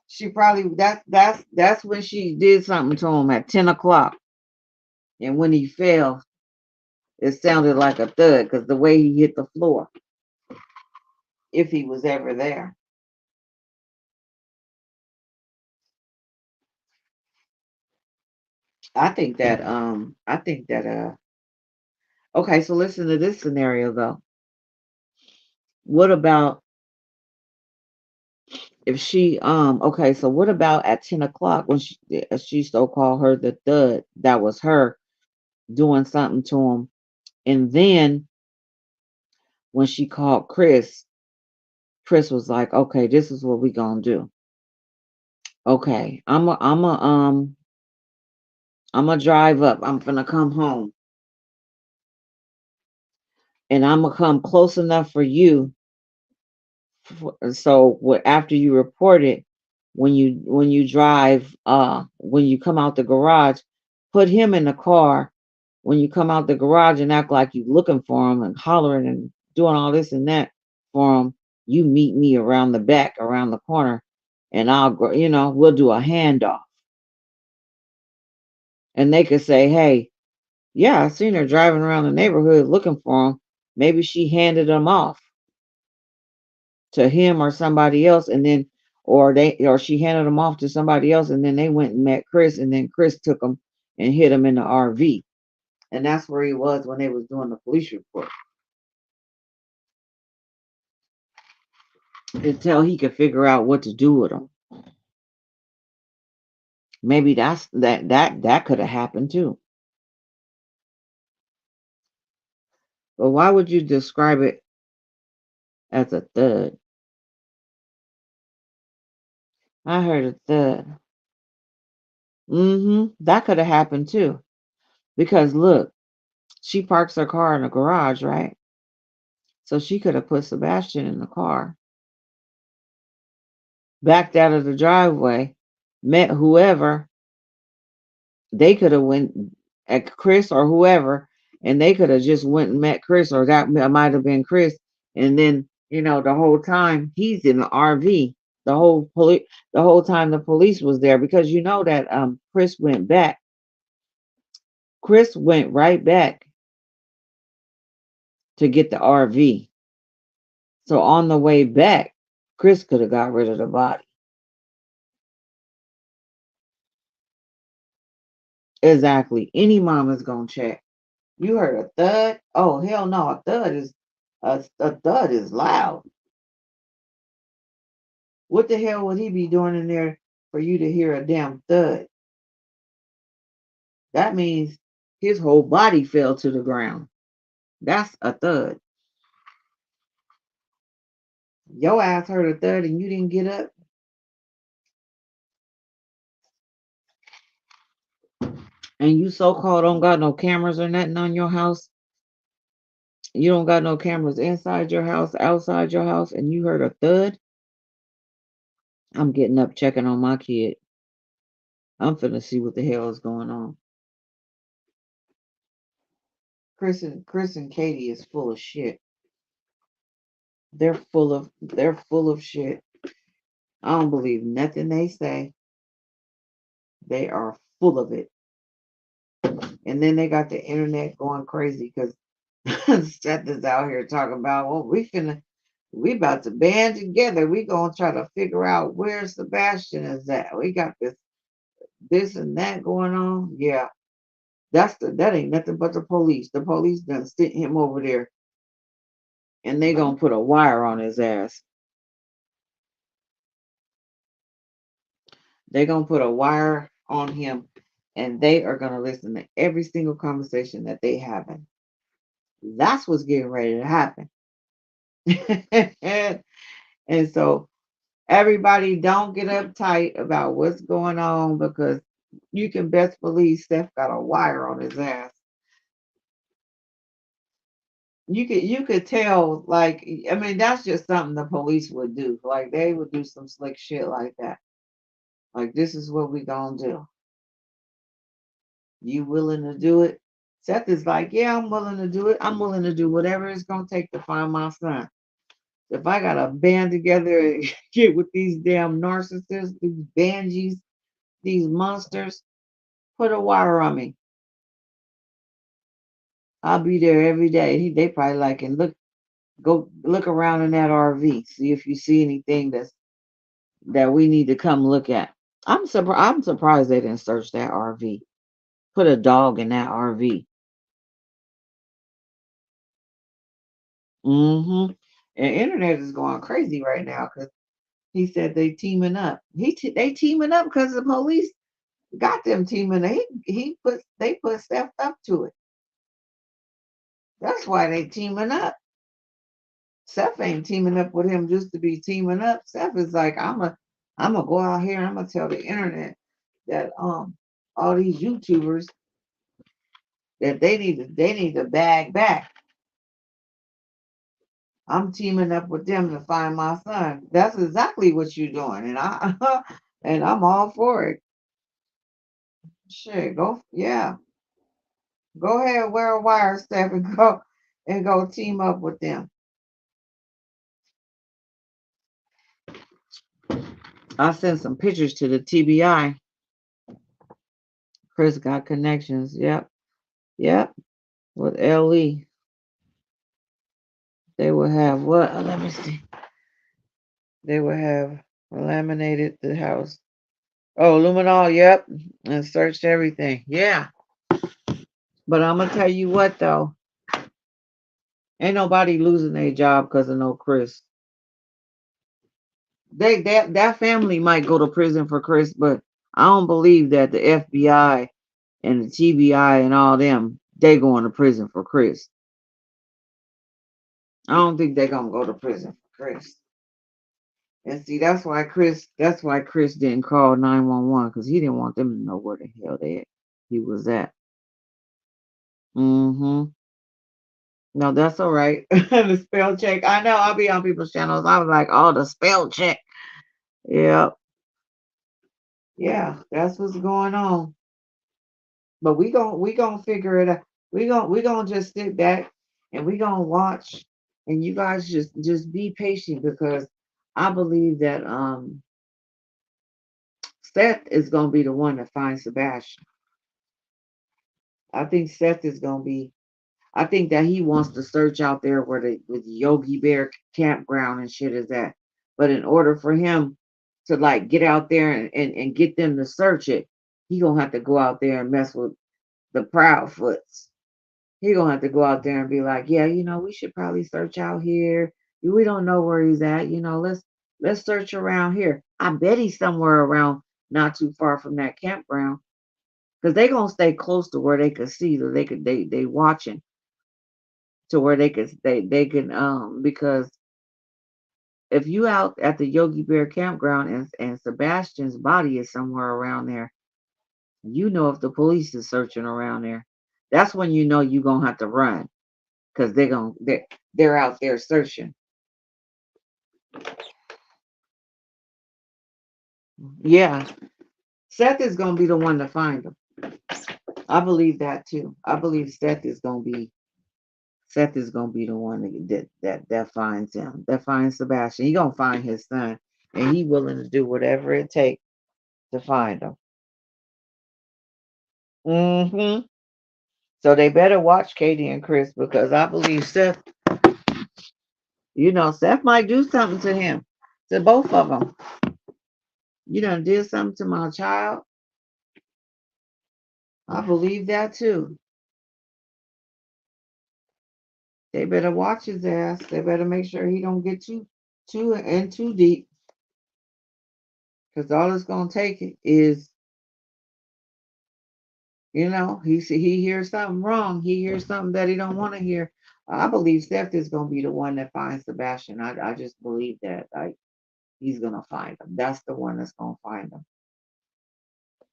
She probably that's when she did something to him at 10 o'clock. And when he fell, it sounded like a thud because the way he hit the floor, if he was ever there. I think that okay, so listen to this scenario though. What about if she okay, so what about at 10 o'clock when she so called her the thud, that was her doing something to him. And then when she called Chris, Chris was like, okay, this is what we gonna do. Okay, I'm a drive up. I'm gonna come home, and I'm gonna come close enough for you. So after you report it, when you drive, when you come out the garage, put him in the car. When you come out the garage and act like you looking for him and hollering and doing all this and that for him, you meet me around the back, around the corner, and I'll go. We'll do a handoff, and they could say, "Hey, yeah, I seen her driving around the neighborhood looking for him. Maybe she handed him off to him or somebody else, and then or she handed him off to somebody else, and then they went and met Chris, and then Chris took him and hit him in the RV, and that's where he was when they was doing the police report until he could figure out what to do with him. Maybe that could have happened too. But why would you describe it as a thud? I heard a thud. That could have happened too. Because look, she parks her car in the garage, right? So she could have put Sebastian in the car, backed out of the driveway, met whoever. They could have went at Chris or whoever, and they could have just went and met Chris, or that might have been Chris. And then the whole time he's in the RV. The whole time the police was there, because that Chris went back. Chris went right back to get the RV. So on the way back, Chris could have got rid of the body. Exactly. Any mama's gonna check. You heard a thud? Oh hell no! A thud is loud. What the hell would he be doing in there for you to hear a damn thud? That means his whole body fell to the ground. That's a thud. Your ass heard a thud and you didn't get up, and you so called don't got no cameras or nothing on your house. You don't got no cameras inside your house, outside your house, and you heard a thud. I'm getting up, checking on my kid. I'm finna see what the hell is going on. Chris and Katie is full of shit. They're full of shit. I don't believe nothing they say. They are full of it. And then they got the internet going crazy because Seth is out here talking about, well, we about to band together. We gonna try to figure out where Sebastian is at. We got this and that going on. Yeah. That ain't nothing but the police. The police done sent him over there, and they gonna put a wire on his ass. They gonna put a wire on him, and they are gonna listen to every single conversation that they having. That's what's getting ready to happen. And so everybody don't get uptight about what's going on, because you can best believe Steph got a wire on his ass. You could tell, like, I mean, that's just something the police would do. Like, they would do some slick shit like that. Like, this is what we gonna do. You willing to do it? Seth is like, yeah, I'm willing to do it. I'm willing to do whatever it's gonna take to find my son. If I gotta band together and get with these damn narcissists, these banshees, these monsters, put a wire on me. I'll be there every day. They probably like, and go look around in that RV, see if you see anything that we need to come look at. I'm surprised they didn't search that RV. Put a dog in that RV. Mm-hmm. And internet is going crazy right now because he said they teaming up. They teaming up because the police got them teaming. They put Seth up to it. That's why they teaming up. Seth ain't teaming up with him just to be teaming up. Seth is like, I'm gonna go out here and I'm gonna tell the internet that all these YouTubers that they need to bag back. I'm teaming up with them to find my son. That's exactly what you're doing, and I and I'm all for it. Shit, yeah, go ahead, wear a wire step and go team up with them. I sent some pictures to the TBI. Chris got connections. Yep, yep. With LE, they will have what? Let me see. They will have laminated the house. Oh, luminol. Yep, and searched everything. Yeah, but I'm gonna tell you what though. Ain't nobody losing their job because of no Chris. That family might go to prison for Chris, but I don't believe that the FBI and the TBI and all them they going to prison for Chris. I don't think they're gonna go to prison for Chris. And see, that's why Chris didn't call 911 because he didn't want them to know where the hell he was at. Mm-hmm. No, that's all right. The spell check. I know I'll be on people's channels. I was like, oh, the spell check. Yeah, yeah, that's what's going on. But we gonna figure it out. We gonna just sit back and we gonna watch, and you guys just be patient because I believe that Seth is gonna be the one to find Sebastian. I think Seth is gonna be. I think that he wants to search out there where the Yogi Bear campground and shit is at. But in order for him to like get out there and get them to search it, he gonna have to go out there and mess with the Proudfoots. He gonna have to go out there and be like, yeah, we should probably search out here. We don't know where he's at. Let's search around here. I bet he's somewhere around not too far from that campground because they gonna stay close to where they could see, so they watching to where they can because if you out at the Yogi Bear campground and Sebastian's body is somewhere around there, if the police is searching around there, that's when you gonna have to run because they're out there searching. Yeah, Seth is gonna be the one to find them. I believe that too. I believe Seth is gonna be the one that finds him, that finds Sebastian. He gonna find his son, and he willing to do whatever it takes to find him. Hmm. So they better watch Katie and Chris because I believe Seth. Seth might do something to him, to both of them. You done did something to my child. I believe that too. They better watch his ass. They better make sure he don't get too deep. Because all it's gonna take is, he hears something wrong. He hears something that he don't want to hear. I believe Seth is gonna be the one that finds Sebastian. I just believe that. He's gonna find him. That's the one that's gonna find him.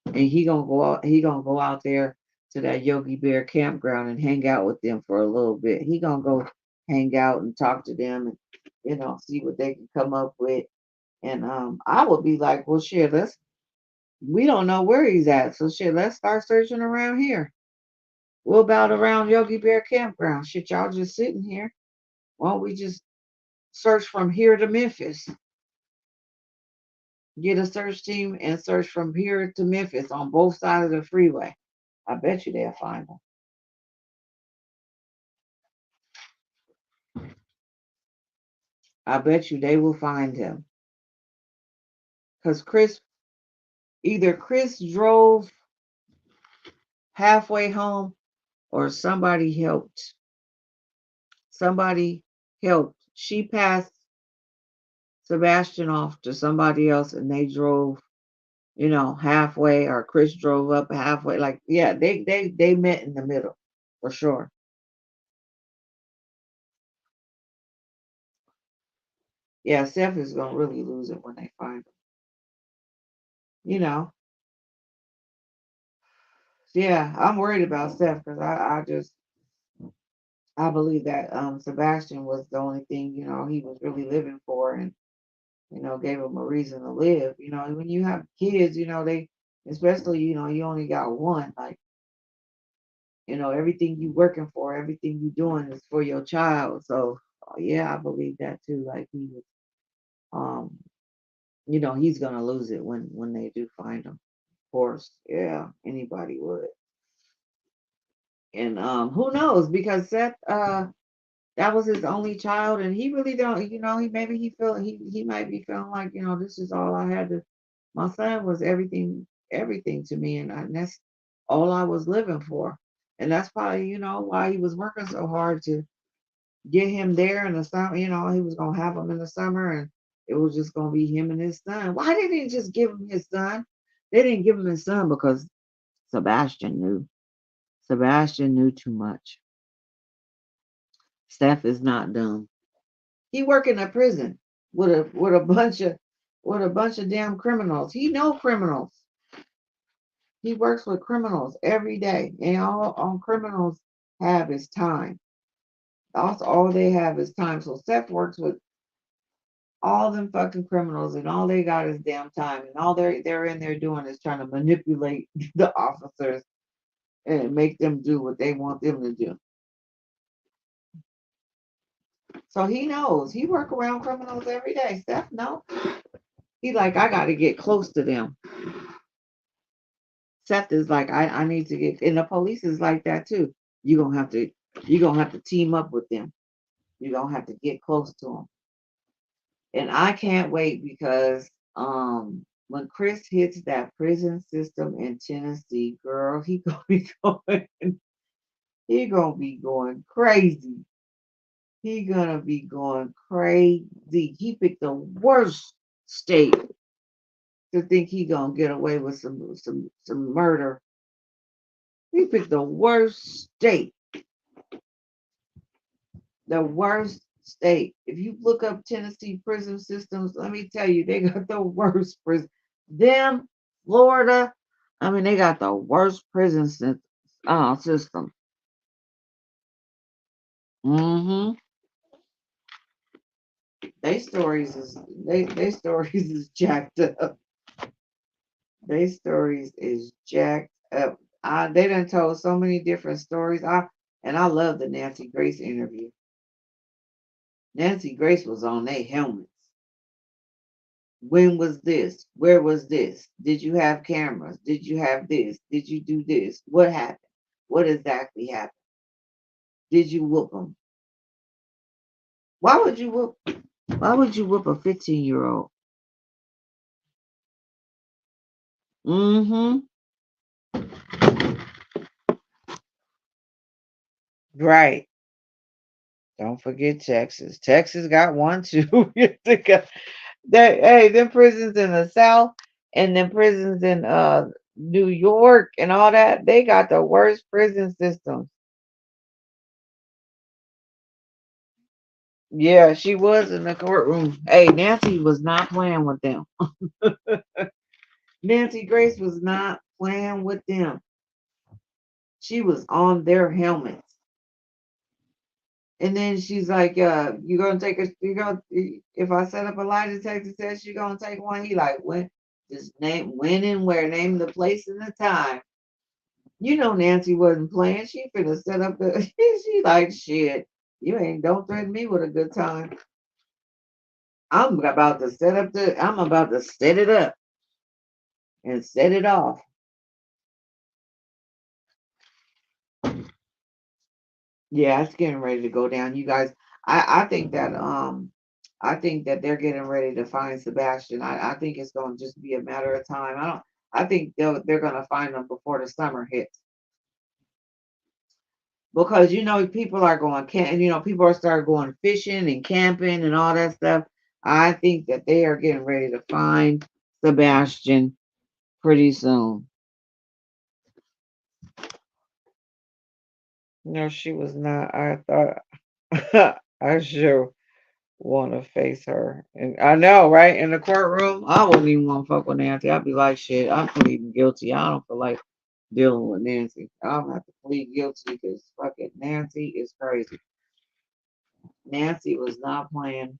And he gonna go out there to that Yogi Bear campground and hang out with them for a little bit. He gonna go hang out and talk to them and see what they can come up with. And I would be like, well, shit, we don't know where he's at, so shit, let's start searching around here. What about around Yogi Bear campground? Shit, y'all just sitting here. Why don't we just search from here to Memphis. Get a search team and search from here to Memphis on both sides of the freeway. I bet you they'll find him. I bet you they will find him. Because either Chris drove halfway home or somebody helped. Somebody helped. She passed Sebastián off to somebody else and they drove, halfway, or Chris drove up halfway. Like, yeah, they met in the middle for sure. Yeah, SETH is gonna really lose it when they find him. You know. Yeah, I'm worried about SETH because I believe that Sebastián was the only thing, he was really living for, and gave him a reason to live. When you have kids, they, especially, you only got one, like, everything you working for, everything you doing is for your child. So yeah, I believe that too. Like he was, um, he's gonna lose it when they do find him. Of course, yeah, anybody would. And who knows? Because SETH, that was his only child, and he really don't, he might be feeling like, this is all I had to. My son was everything to me, and that's all I was living for. And that's probably, why he was working so hard to get him there in the summer. He was gonna have him in the summer, and it was just gonna be him and his son. Why didn't he just give him his son? They didn't give him his son because Sebastián knew. Sebastián knew too much. SETH is not dumb. He work in a prison with a bunch of damn criminals. He know criminals. He works with criminals every day, and all criminals have is time. That's all they have is time. So SETH works with all them fucking criminals, and all they got is damn time, and all they're in there doing is trying to manipulate the officers and make them do what they want them to do. So he knows. He work around criminals every day. SETH, no. He like, I got to get close to them. SETH is like, I need to get, and the police is like that too. You're gonna have to team up with them. You're gonna have to get close to them. And I can't wait because when Chris hits that prison system in Tennessee, girl, he gonna be going crazy. He gonna be going crazy. He picked the worst state to think he gonna get away with some murder. He picked the worst state. The worst state. If you look up Tennessee prison systems, let me tell you, they got the worst prison. Them, Florida, I mean, they got the worst prison system. Mm-hmm. They stories is jacked up. They stories is jacked up. They done told so many different stories. I love the Nancy Grace interview. Nancy Grace was on their helmets. When was this? Where was this? Did you have cameras? Did you have this? Did you do this? What happened? What exactly happened? Did you whoop them? Why would you whoop? Why would you whoop a 15-year-old? Mm-hmm. Right. Don't forget Texas. Texas got one too. Hey, them prisons in the South and them prisons in New York and all that, they got the worst prison systems. Yeah, she was in the courtroom. Hey, Nancy was not playing with them. Nancy Grace was not playing with them. She was on their helmets. And then she's like, you gonna take a you gonna if I set up a lie detector test, you gonna take one? He like, when, just name when and where, name the place and the time. Nancy wasn't playing. She finna set up the she like, shit. You ain't, don't threaten me with a good time. I'm about to set it up and set it off. Yeah, it's getting ready to go down. You guys, I think that they're getting ready to find Sebastian. I think it's gonna just be a matter of time. I think they're gonna find him before the summer hits. Because people are going people are start going fishing and camping and all that stuff. I think that they are getting ready to find Sebastian pretty soon. No, she was not. I thought I sure want to face her, and I know, right? In the courtroom, I wouldn't even want to fuck with Nancy. I'd be like, shit, I'm pleading guilty. I don't feel like dealing with Nancy. I'll have to plead guilty because fucking Nancy is crazy. Nancy was not playing.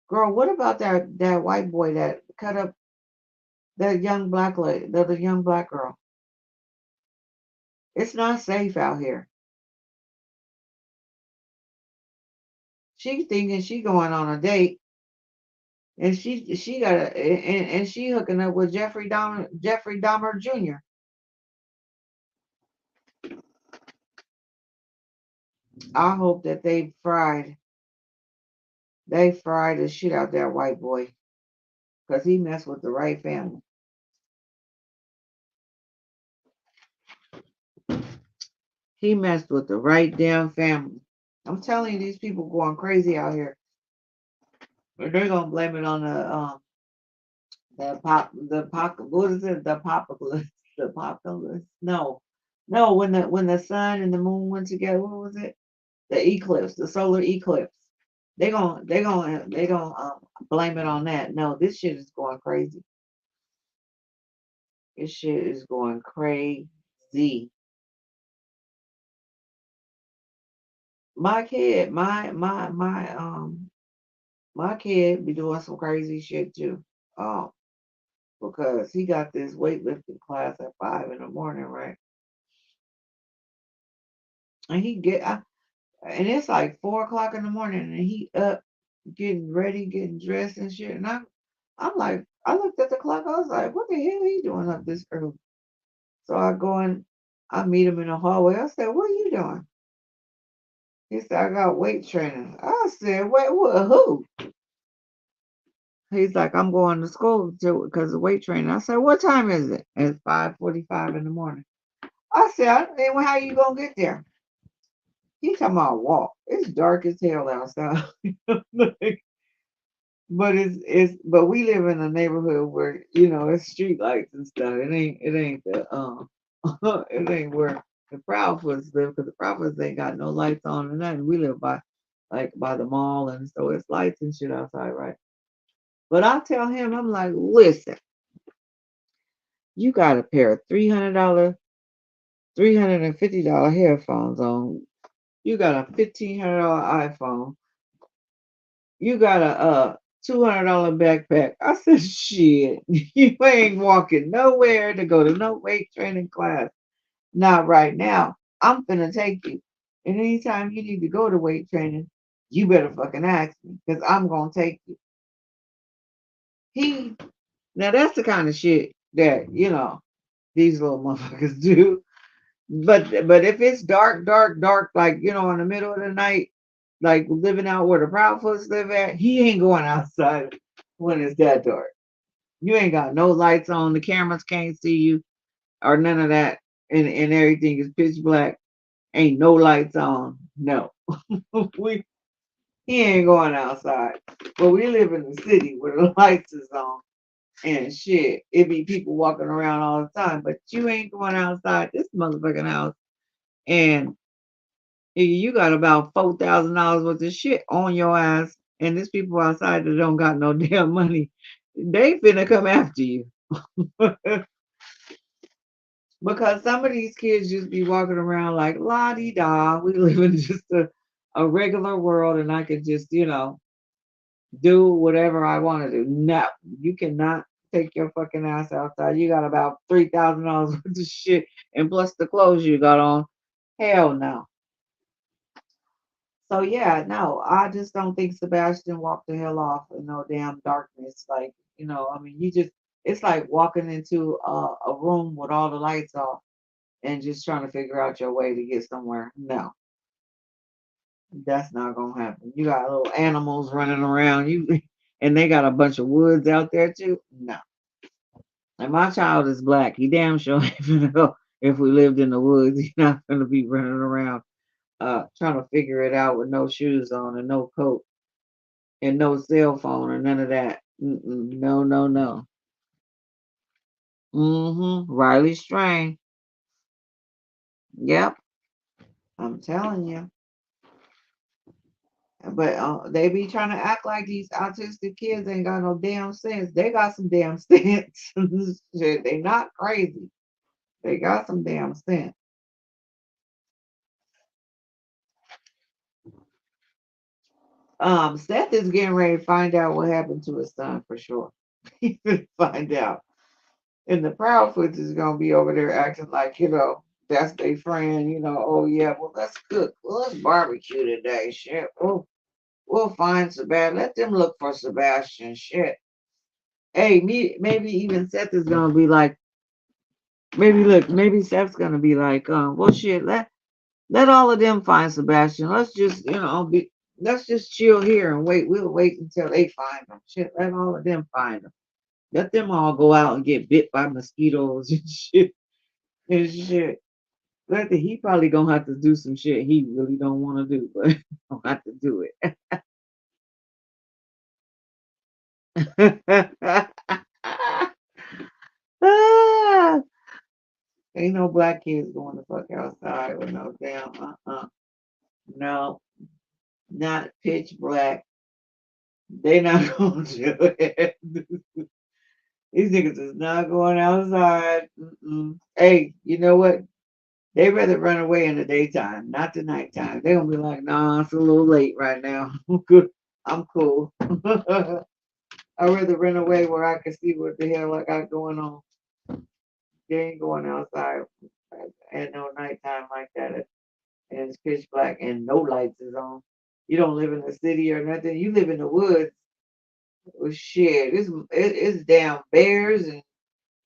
Girl, what about that white boy that cut up that young black lady, the young black girl? It's not safe out here. She thinking she going on a date, and she got and she hooking up with Jeffrey Dahmer Jr. I hope that they fried the shit out that white boy because he messed with the right family. He messed with the right damn family. I'm telling you, these people going crazy out here. But they're gonna blame it on what is it? The apocalypse. The apocalypse. No. No, when the sun and the moon went together, what was it? The eclipse, the solar eclipse. They gonna blame it on that. No, this shit is going crazy. This shit is going crazy. My kid, my kid be doing some crazy shit too. Um, because he got this weightlifting class at 5 in the morning, right? And and it's like 4 o'clock in the morning, and he up getting ready, getting dressed and shit. And I'm like, I looked at the clock. I was like, what the hell are you doing up this early? So I meet him in the hallway. I said, what are you doing? He said, I got weight training. I said, wait, what? Who? He's like, I'm going to school because of weight training. I said, what time is it? It's 5:45 in the morning. I said, well, how you gonna get there? He talking about walk. It's dark as hell outside. But we live in a neighborhood where it's street lights and stuff. It ain't the it ain't where the Proudfoots live because the Proudfoots ain't got no lights on and nothing. We live by the mall, and so it's lights and shit outside, right? But I tell him, I'm like, listen, you got a pair of $350 headphones on. You got a $1,500 iPhone. You got a $200 backpack. I said, shit, you ain't walking nowhere to go to no weight training class. Not right now. I'm finna take you. And anytime you need to go to weight training, you better fucking ask me because I'm gonna take you. He Now that's the kind of shit that these little motherfuckers do. But if it's dark, dark, dark, like in the middle of the night, like living out where the Proudfoots live at, he ain't going outside when it's that dark. You ain't got no lights on. The cameras can't see you or none of that, and everything is pitch black. Ain't no lights on. No, we he ain't going outside. But we live in the city where the lights is on and shit. It be people walking around all the time, but you ain't going outside this motherfucking house, and you got about $4,000 worth of shit on your ass, and there's people outside that don't got no damn money. They finna come after you. Because some of these kids just be walking around like la di da. We live in just a regular world, and I could just do whatever I want to do. No, you cannot take your fucking ass outside. You got about $3,000 worth of shit, and plus the clothes you got on. Hell no. So yeah, no, I just don't think Sebastian walked the hell off in no damn darkness. Like, I mean, it's like walking into a room with all the lights off and just trying to figure out your way to get somewhere. No, that's not gonna happen. You got little animals running around, and they got a bunch of woods out there too. No. And my child is black. He damn sure ain't finna go if we lived in the woods. He's not gonna be running around trying to figure it out with no shoes on and no coat and no cell phone or none of that. Mm-mm, no, no, no. Riley Strain. Yep, I'm telling you. But they be trying to act like these autistic kids ain't got no damn sense. They got some damn sense. Shit, they not crazy. They got some damn sense. Seth is getting ready to find out what happened to his son for sure. He's gonna find out. And the Proudfoots is gonna be over there acting like, that's their friend, oh yeah, well let's cook. Well, let's barbecue today. Shit. We'll find Sebastian. Let them look for Sebastian. Shit. Hey, maybe even Seth is gonna be like, maybe Seth's gonna be like, well shit, let all of them find Sebastian. Let's just, let's just chill here and wait. We'll wait until they find him. Shit, let all of them find him. Let them all go out and get bit by mosquitoes and shit and shit. He probably gonna have to do some shit he really don't want to do, but gonna have to do it. Ah, ain't no black kids going to fuck outside with no damn no, not pitch black. They not gonna do it. These niggas is not going outside. Mm-mm. Hey, you know what? They rather run away in the daytime, not the nighttime. They gonna be like, nah, it's a little late right now. I'm good. I'm cool. I'd rather run away where I can see what the hell I got going on. They ain't going outside at no nighttime like that. And it's pitch black and no lights is on. You don't live in the city or nothing. You live in the woods. Well, shit, it's damn bears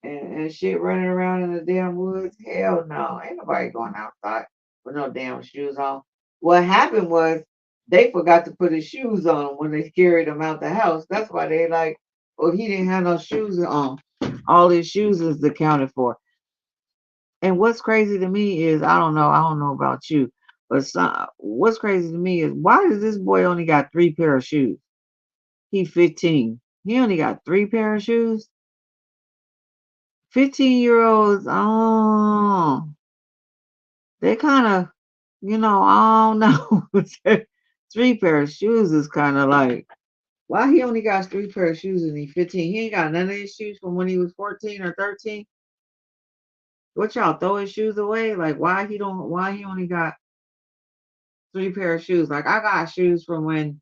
and shit running around in the damn woods. Hell no, ain't nobody going outside with no damn shoes on. What happened was they forgot to put his shoes on when they carried him out the house. That's why they like, well, he didn't have no shoes on. All his shoes is accounted for. And what's crazy to me is I don't know about you, but what's crazy to me is why does this boy only got three pair of shoes? He 15. He only got three pair of shoes. 15-year-olds, oh, they kind of, I don't know. Three pair of shoes is kind of like, why he only got three pair of shoes and he 15? He ain't got none of his shoes from when he was 14 or 13. What y'all throw his shoes away? Like why he only got three pair of shoes? Like I got shoes from when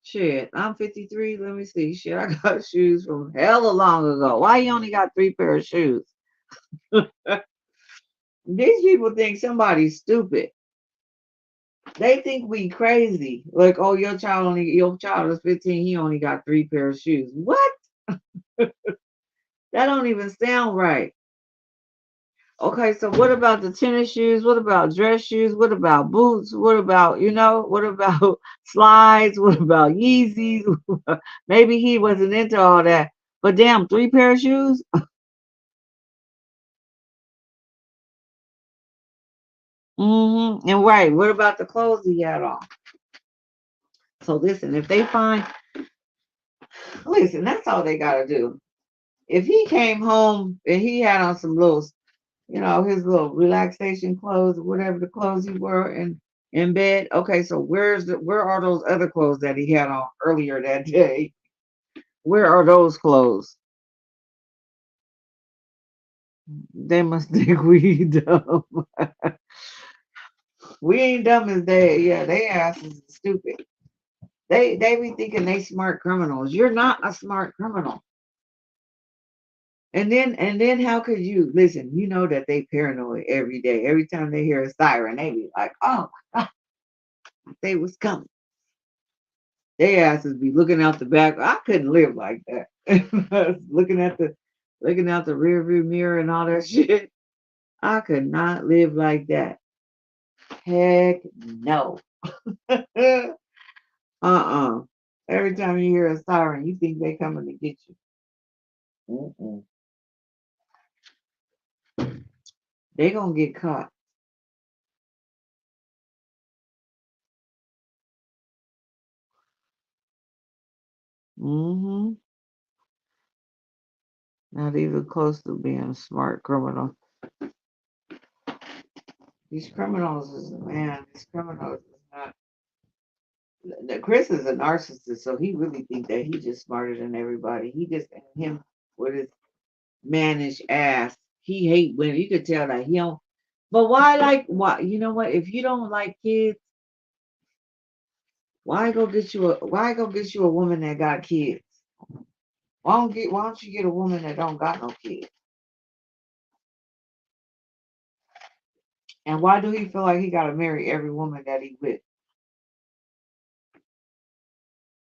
shit, I'm 53. Let me see. Shit, I got shoes from hella long ago. Why he only got three pair of shoes? These people think somebody's stupid. They think we crazy. Like, oh, your child is 15, he only got three pair of shoes. What? That don't even sound right. Okay, so what about the tennis shoes? What about dress shoes? What about boots? What about, what about slides? What about Yeezys? Maybe he wasn't into all that. But damn, three pair of shoes? And right, what about the clothes he had on? So listen, if they find, listen, that's all they gotta do. If he came home and he had on some little, his little relaxation clothes, whatever the clothes he wore in bed. Okay, so where are those other clothes that he had on earlier that day? Where are those clothes? They must think we dumb. We ain't dumb as they. Yeah, they asses is stupid. They be thinking they smart criminals. You're not a smart criminal. And then how could you listen? You know that they paranoid every day. Every time they hear a siren, they be like, "Oh my God, They was coming. They asses be looking out the back. I couldn't live like that. Looking out the rear view mirror and all that shit. I could not live like that. Heck no. Uh-uh. Every time you hear a siren, you think they coming to get you. Mm-mm. They gonna get caught. Hmm. Not even close to being a smart criminal. These criminals is man. These criminals is not. Chris is a narcissist, so he really think that he's just smarter than everybody. He just and him with his mannish ass. He hate women. You could tell that he don't. But why like why? You know what? If you don't like kids, why go get you a woman that got kids? Why don't you get a woman that don't got no kids? And why do he feel like he gotta marry every woman that he with?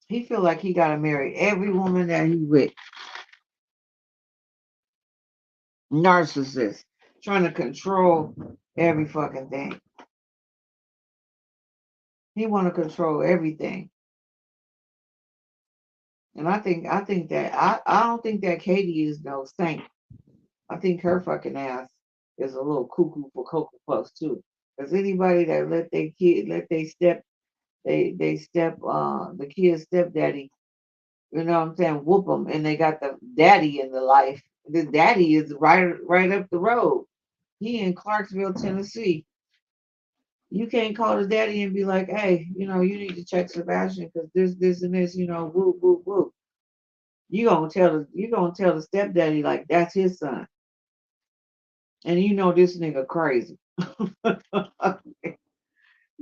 He feel like he gotta marry every woman that he with. Narcissist. Trying to control every fucking thing. He wanna control everything. And I don't think that Katie is no saint. I think her fucking ass is a little cuckoo for Cocoa Puffs too. Because anybody that let their kid let they step the kid's stepdaddy, you know what I'm saying, whoop them, and they got the daddy in the life. The daddy is right up the road. He in Clarksville, Tennessee. You can't call the daddy and be like, hey, you need to check Sebastian because this, and this, whoop, whoop, whoop. You gonna tell the stepdaddy like that's his son, and this nigga crazy.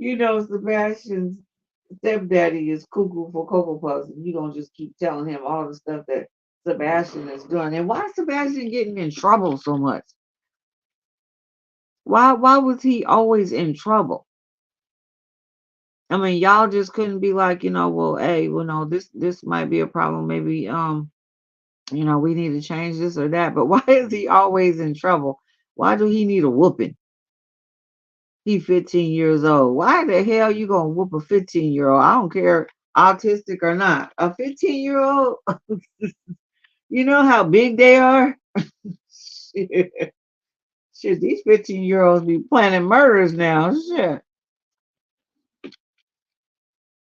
Sebastian's stepdaddy is cuckoo for Cocoa Puffs, and you gonna just keep telling him all the stuff that Sebastian is doing. And why is Sebastian getting in trouble so much? Why was he always in trouble? I mean, y'all just couldn't be like, well, hey, no, this might be a problem. Maybe we need to change this or that. But why is he always in trouble? Why do he need a whooping? He 15 years old. Why the hell you gonna whoop a 15-year-old? I don't care, autistic or not. A 15-year-old, you know how big they are? Shit, shit, these 15-year-olds be planning murders now. Shit.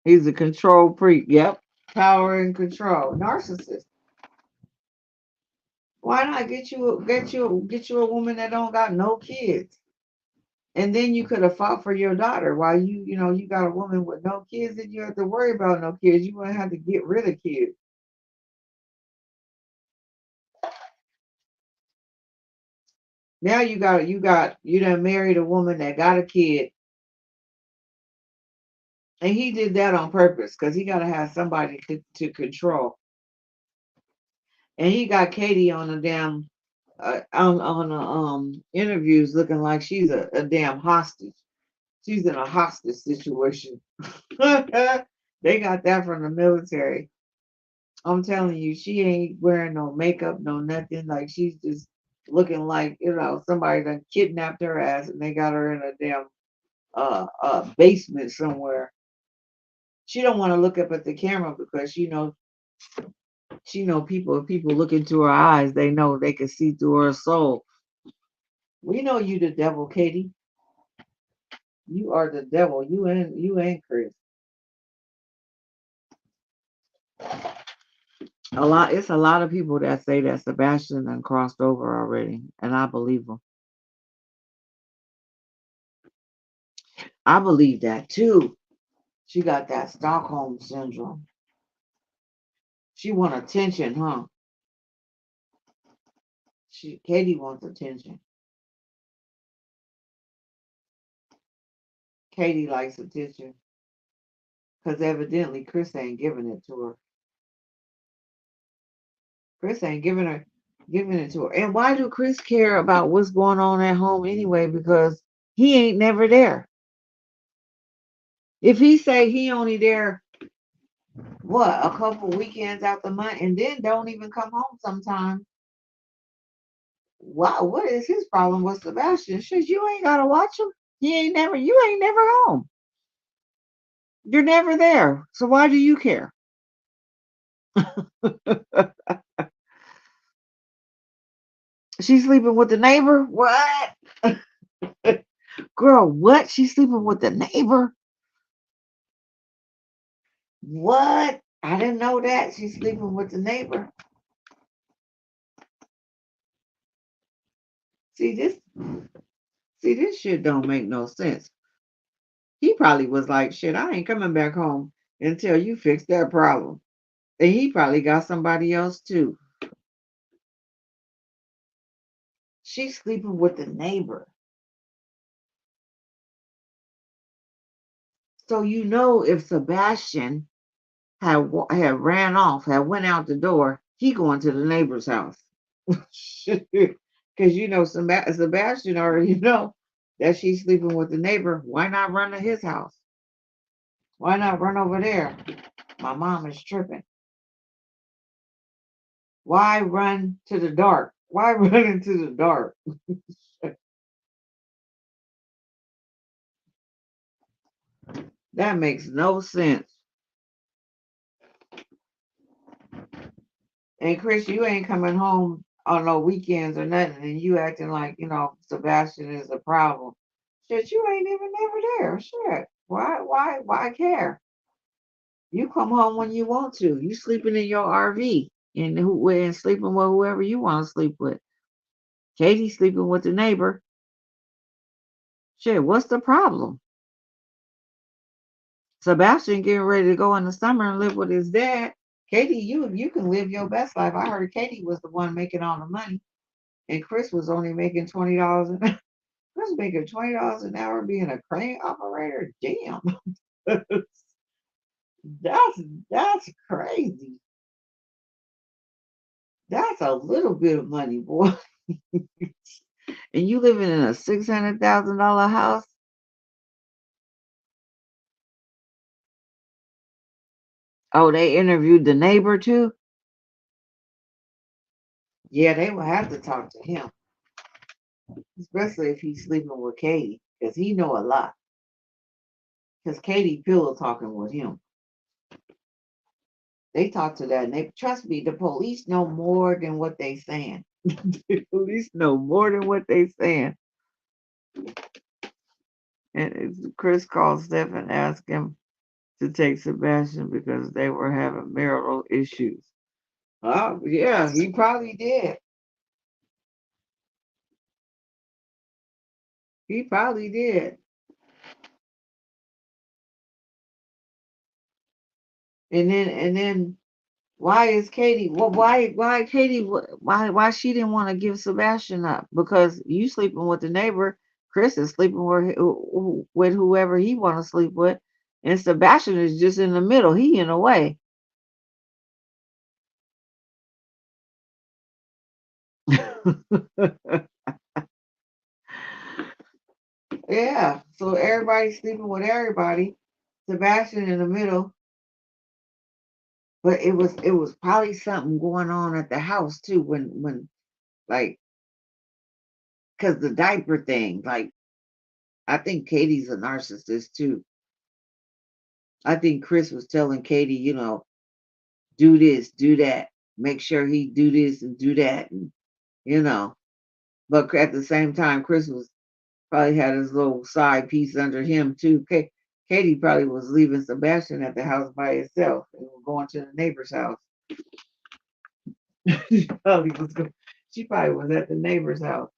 He's a control freak. Yep. Power and control. Narcissist. Why not get you a woman that don't got no kids? And then you could have fought for your daughter while you got a woman with no kids and you have to worry about no kids. You wouldn't have to get rid of kids. Now you done married a woman that got a kid, and he did that on purpose because he got to have somebody to control. And he got Katie on a damn on interviews looking like she's a damn hostage. She's in a hostage situation. They got that from the military. I'm telling you, she ain't wearing no makeup, no nothing. Like she's just looking like somebody done kidnapped her ass and they got her in a damn basement somewhere. She don't want to look up at the camera because she know people. If people look into her eyes, they know they can see through her soul. We know you the devil, Katie. You are the devil. You ain't Chris. It's a lot of people that say that Sebastian done crossed over already, and I believe them. I believe that too. She got that Stockholm syndrome. She want attention, huh? Katie wants attention. Katie likes attention because evidently Chris ain't giving it to her. Chris ain't giving it to her. And why do Chris care about what's going on at home anyway? Because he ain't never there. If he say he only there, what, a couple weekends out the month, and then don't even come home sometimes. Wow, what is his problem with Sebastian? Shit, you ain't gotta watch him. You ain't never home. You're never there. So why do you care? She's sleeping with the neighbor? What? Girl, what? She's sleeping with the neighbor? What? I didn't know that. She's sleeping with the neighbor. See this this shit don't make no sense. He probably was like, shit, I ain't coming back home until you fix that problem. And he probably got somebody else too. She's sleeping with the neighbor. So you know if Sebastian had ran off, had went out the door, he going to the neighbor's house. Because you know Sebastian already know that she's sleeping with the neighbor. Why not run to his house? Why not run over there? My mom is tripping. Why run to the dark? Why run into the dark? That makes no sense. And Chris, you ain't coming home on no weekends or nothing, and you acting like Sebastian is a problem. Shit, you ain't even never there. Shit, why care? You come home when you want to. You sleeping in your RV and sleeping with whoever you want to sleep with. Katie sleeping with the neighbor. Shit, what's the problem? Sebastian getting ready to go in the summer and live with his dad. Katie, you can live your best life. I heard Katie was the one making all the money, and Chris was only making $20 an hour. Chris making $20 an hour being a crane operator. Damn, that's that's crazy. That's a little bit of money, boy. And you living in a $600,000 house? Oh, they interviewed the neighbor too? Yeah, they will have to talk to him, especially if he's sleeping with Katie, because he know a lot. Because Katie pillow talking with him. They talk to that neighbor. Trust me, the police know more than what they saying. The police know more than what they saying. And Chris called Steph and asked him to take Sebastian because they were having marital issues. Oh, yeah, he probably did. He probably did. And then why is Katie? Well, why Katie? Why she didn't want to give Sebastian up? Because you sleeping with the neighbor, Chris is sleeping with whoever he want to sleep with, and Sebastian is just in the middle. He in a way. Yeah. So everybody's sleeping with everybody. Sebastian in the middle. But it was probably something going on at the house too when like because the diaper thing like I think Katie's a narcissist too. I think Chris was telling Katie, do this, do that, make sure he do this and do that, and you know. But at the same time, Chris was probably had his little side piece under him too. Katie probably was leaving Sebastian at the house by himself and going to the neighbor's house. She probably was at the neighbor's house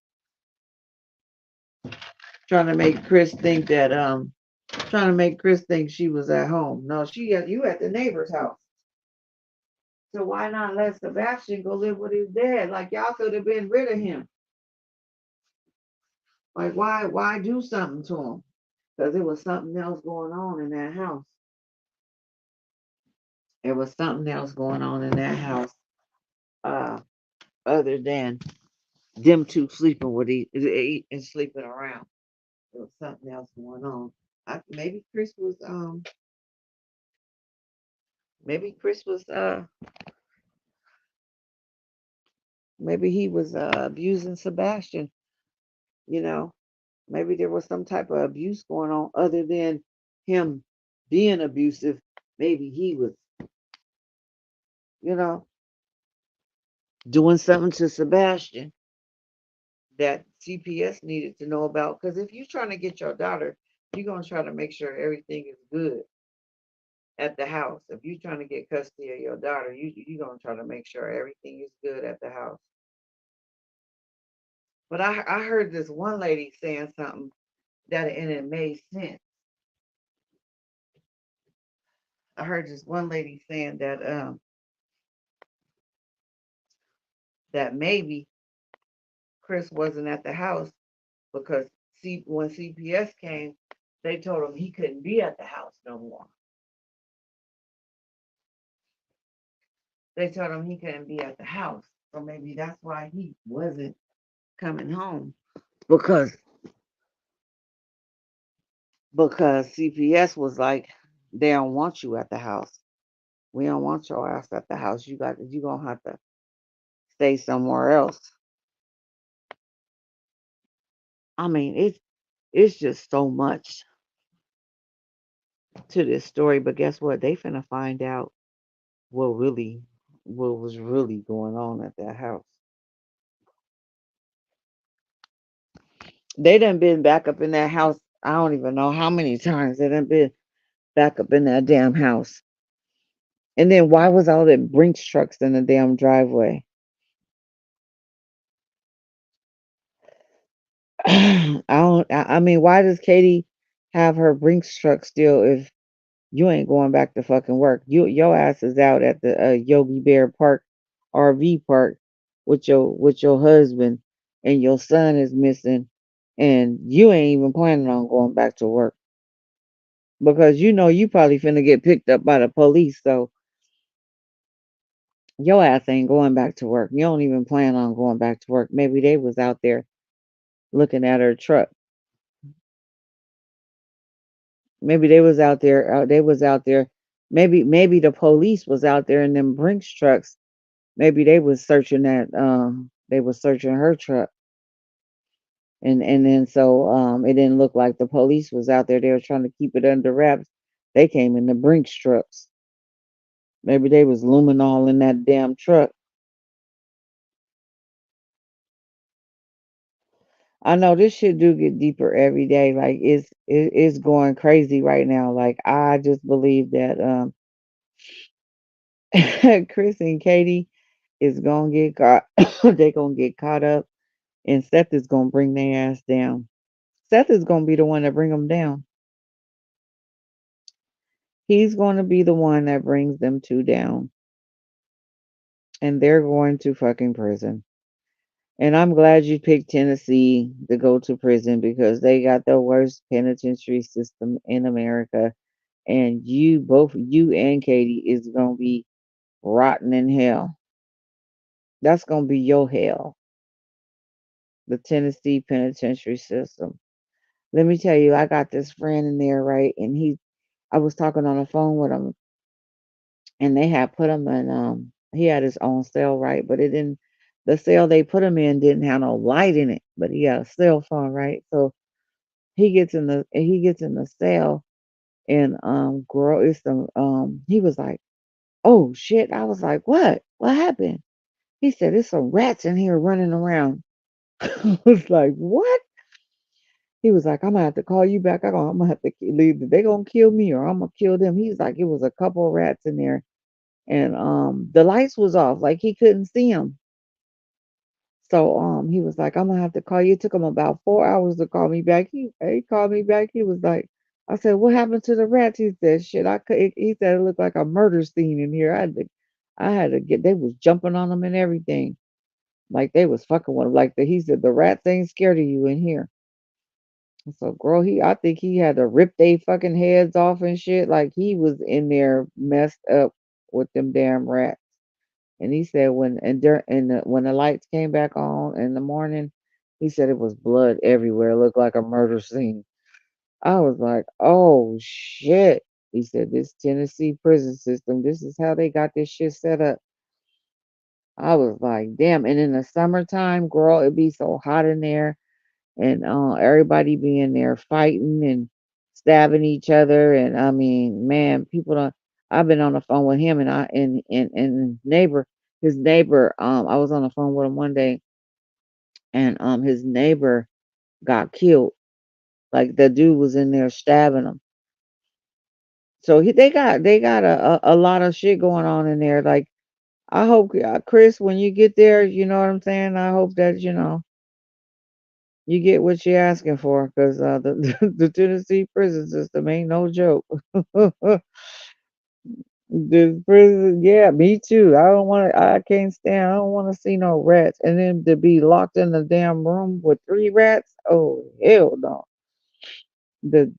trying to make Chris think that trying to make Chris think she was at home. No, you at the neighbor's house. So why not let Sebastian go live with his dad? Like y'all could have been rid of him. Like why do something to him? Because there was something else going on in that house. There was something else going on in that house. Uh, other than them two sleeping with and sleeping around. There was something else going on. Maybe Chris was maybe Chris was maybe he was abusing Sebastian, you know. Maybe there was some type of abuse going on other than him being abusive. Maybe he was, you know, doing something to Sebastian that CPS needed to know about. Because if you're trying to get your daughter, you're going to try to make sure everything is good at the house. If you're trying to get custody of your daughter, you're going to try to make sure everything is good at the house. But I heard this one lady saying something and it made sense. I heard this one lady saying that maybe Chris wasn't at the house because when CPS came, they told him he couldn't be at the house no more. They told him he couldn't be at the house. So maybe that's why he wasn't coming home because CPS was like, they don't want you at the house. We don't want your ass at the house. You gonna have to stay somewhere else. I mean, it's just so much to this story, but guess what? They finna find out what really what was really going on at that house. They done been back up in that house. I don't even know how many times they done been back up in that damn house. And then why was all that Brinks trucks in the damn driveway? I mean, why does Katie have her Brinks truck still if you ain't going back to fucking work? Your ass is out at the Yogi Bear Park RV park with your husband and your son is missing and you ain't even planning on going back to work because you know you probably finna get picked up by the police. So your ass ain't going back to work. You don't even plan on going back to work. Maybe they was out there looking at her truck. Maybe they was out there. They was out there. Maybe the police was out there in them Brinks trucks. Maybe they was searching that. They was searching her truck, and then so it didn't look like the police was out there. They were trying to keep it under wraps. They came in the Brinks trucks. Maybe they was looming all in that damn truck. I know this shit do get deeper every day. Like it's going crazy right now. Like I just believe that Chris and Katie is gonna get caught. They gonna get caught up, and Seth is gonna bring their ass down. Seth is gonna be the one that bring them down. He's gonna be the one that brings them two down, and they're going to fucking prison. And I'm glad you picked Tennessee to go to prison because they got the worst penitentiary system in America. And both you and Katie is gonna be rotten in hell. That's gonna be your hell. The Tennessee penitentiary system. Let me tell you, I got this friend in there, right? And I was talking on the phone with him, and they had put him in. He had his own cell, right? But it didn't. The cell they put him in didn't have no light in it, but he had a cell phone, right? So he gets in the cell, and girl, it's the he was like, "Oh shit!" I was like, "What? What happened?" He said, "There's some rats in here running around." I was like, "What?" He was like, "I'm gonna have to call you back. I'm gonna have to leave. They gonna kill me or I'm gonna kill them." He's like, "It was a couple of rats in there, and the lights was off, like he couldn't see them." So he was like, "I'm gonna have to call you." It took him about 4 hours to call me back. He called me back. He was like, I said, "What happened to the rats?" He said, "Shit, I could." He said it looked like a murder scene in here. I had to get. They was jumping on them and everything, like they was fucking with him. Like he said, the rats ain't scared of you in here. So, girl, I think he had to rip they fucking heads off and shit. Like he was in there messed up with them damn rats. And he said when the lights came back on in the morning, he said it was blood everywhere. It looked like a murder scene. I was like, oh shit. He said, this Tennessee prison system, this is how they got this shit set up. I was like, damn. And in the summertime, girl, it'd be so hot in there, and everybody be in there fighting and stabbing each other. And I mean, man, people don't. I've been on the phone with him, and and his neighbor. I was on the phone with him one day, and his neighbor got killed. Like the dude was in there stabbing him. So they got a lot of shit going on in there. Like I hope, Chris, when you get there, you know what I'm saying. I hope that you get what you're asking for, because the Tennessee prison system ain't no joke. This prison, yeah, me too. I don't want to. I can't stand. I don't want to see no rats, and then to be locked in the damn room with three rats. Oh hell no. The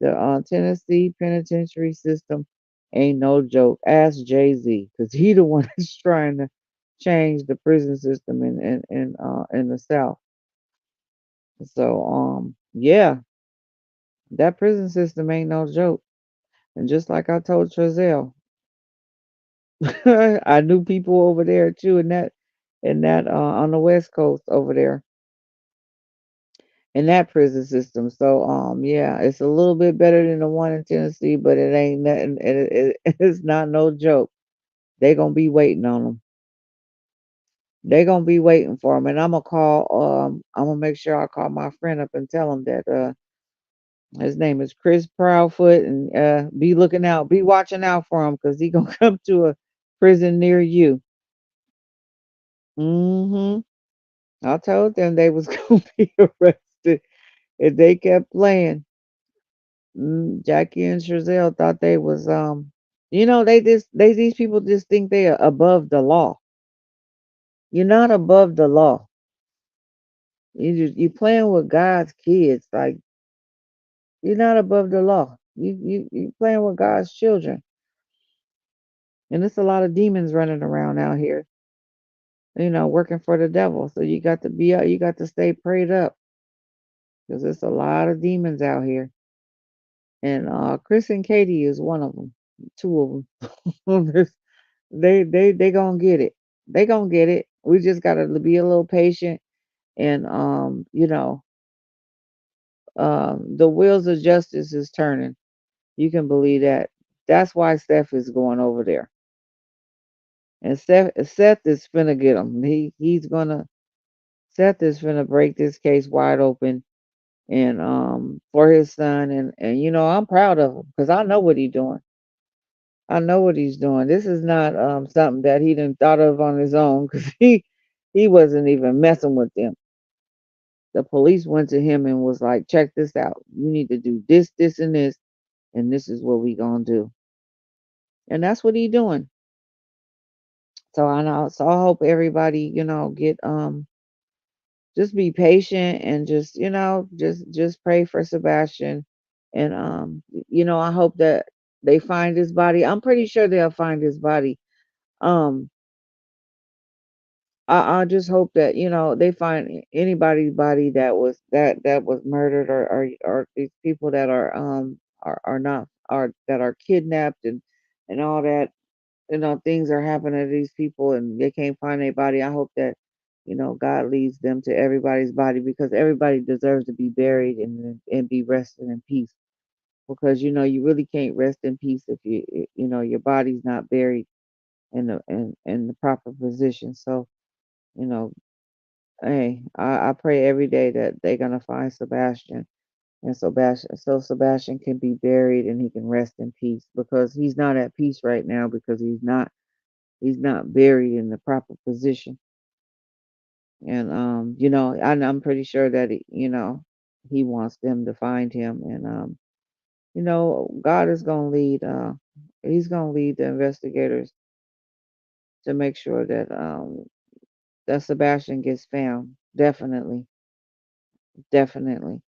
Tennessee penitentiary system ain't no joke. Ask Jay Z, because he the one that's trying to change the prison system in the South. So yeah, that prison system ain't no joke. And just like I told Trezell, I knew people over there too, in that on the West Coast over there in that prison system. So yeah, it's a little bit better than the one in Tennessee, but it ain't nothing. It's not no joke. They gonna be waiting on them. They gonna be waiting for them, and I'm gonna call. I'm gonna make sure I call my friend up and tell him that his name is Chris Proudfoot, and be looking out, be watching out for him, because he gonna come to a prison near you. Hmm. I told them they was gonna be arrested if they kept playing. Jackie and Chazelle thought they was these people just think they are above the law. You're not above the law. You playing with God's kids. Like, you're not above the law. You playing with God's children, and it's a lot of demons running around out here. Working for the devil. So you got to be out. You got to stay prayed up, because there's a lot of demons out here. And Chris and Katie is one of them. Two of them. They gonna get it. They gonna get it. We just gotta be a little patient, and the wheels of justice is turning. You can believe that. That's why Steph is going over there, and Seth is finna get him. He's gonna Seth is finna break this case wide open, and for his son, and I'm proud of him, because I know what he's doing. I know what he's doing. This is not something that he didn't thought of on his own, because he wasn't even messing with them. The police went to him and was like, check this out. You need to do this, this, and this is what we gonna do. And that's what he doing. So I know. So I hope everybody, get just be patient, and just just pray for Sebastian. And I hope that they find his body. I'm pretty sure they'll find his body. Um, I just hope that they find anybody's body that was murdered, or these people that are not are that are kidnapped, and all that. Things are happening to these people, and they can't find their body. I hope that God leads them to everybody's body, because everybody deserves to be buried and be resting in peace. Because you really can't rest in peace if your body's not buried in the proper position. So you know hey, I pray every day that they're gonna find Sebastian, and Sebastian can be buried and he can rest in peace, because he's not at peace right now, because he's not buried in the proper position. And I'm pretty sure that he wants them to find him. And God is gonna lead he's gonna lead the investigators to make sure that Sebastian gets found. Definitely. Definitely.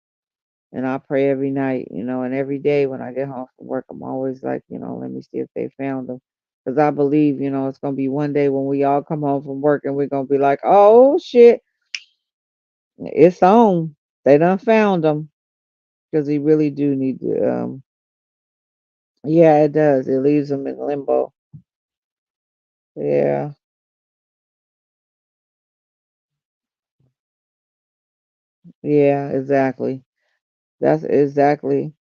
And I pray every night, and every day when I get home from work, I'm always like, let me see if they found them. Because I believe, it's going to be one day when we all come home from work, and we're going to be like, oh shit, it's on. They done found them. because he really do need to. Yeah, it does. It leaves him in limbo. Yeah, yeah, exactly. That's exactly.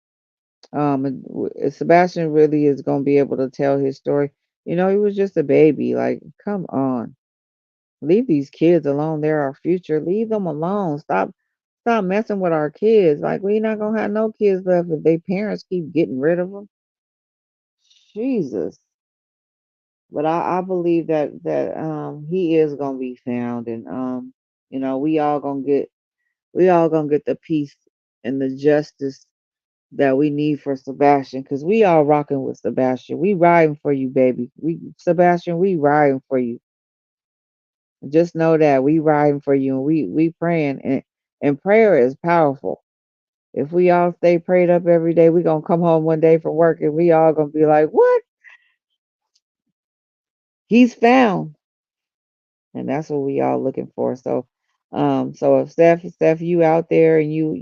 Sebastian really is gonna be able to tell his story. He was just a baby. Like, come on, leave these kids alone. They're our future. Leave them alone. Stop messing with our kids. Like, we not gonna have no kids left if they parents keep getting rid of them. Jesus. But I believe that he is gonna be found, and we all gonna get the peace and the justice that we need for Sebastian, because we all rocking with Sebastian. We riding for you, baby. Sebastian, we riding for you. Just know that we riding for you, and we praying, and prayer is powerful. If we all stay prayed up every day, we gonna come home one day from work and we all gonna be like, "What? He's found." And that's what we all looking for. So if Steph, you out there and you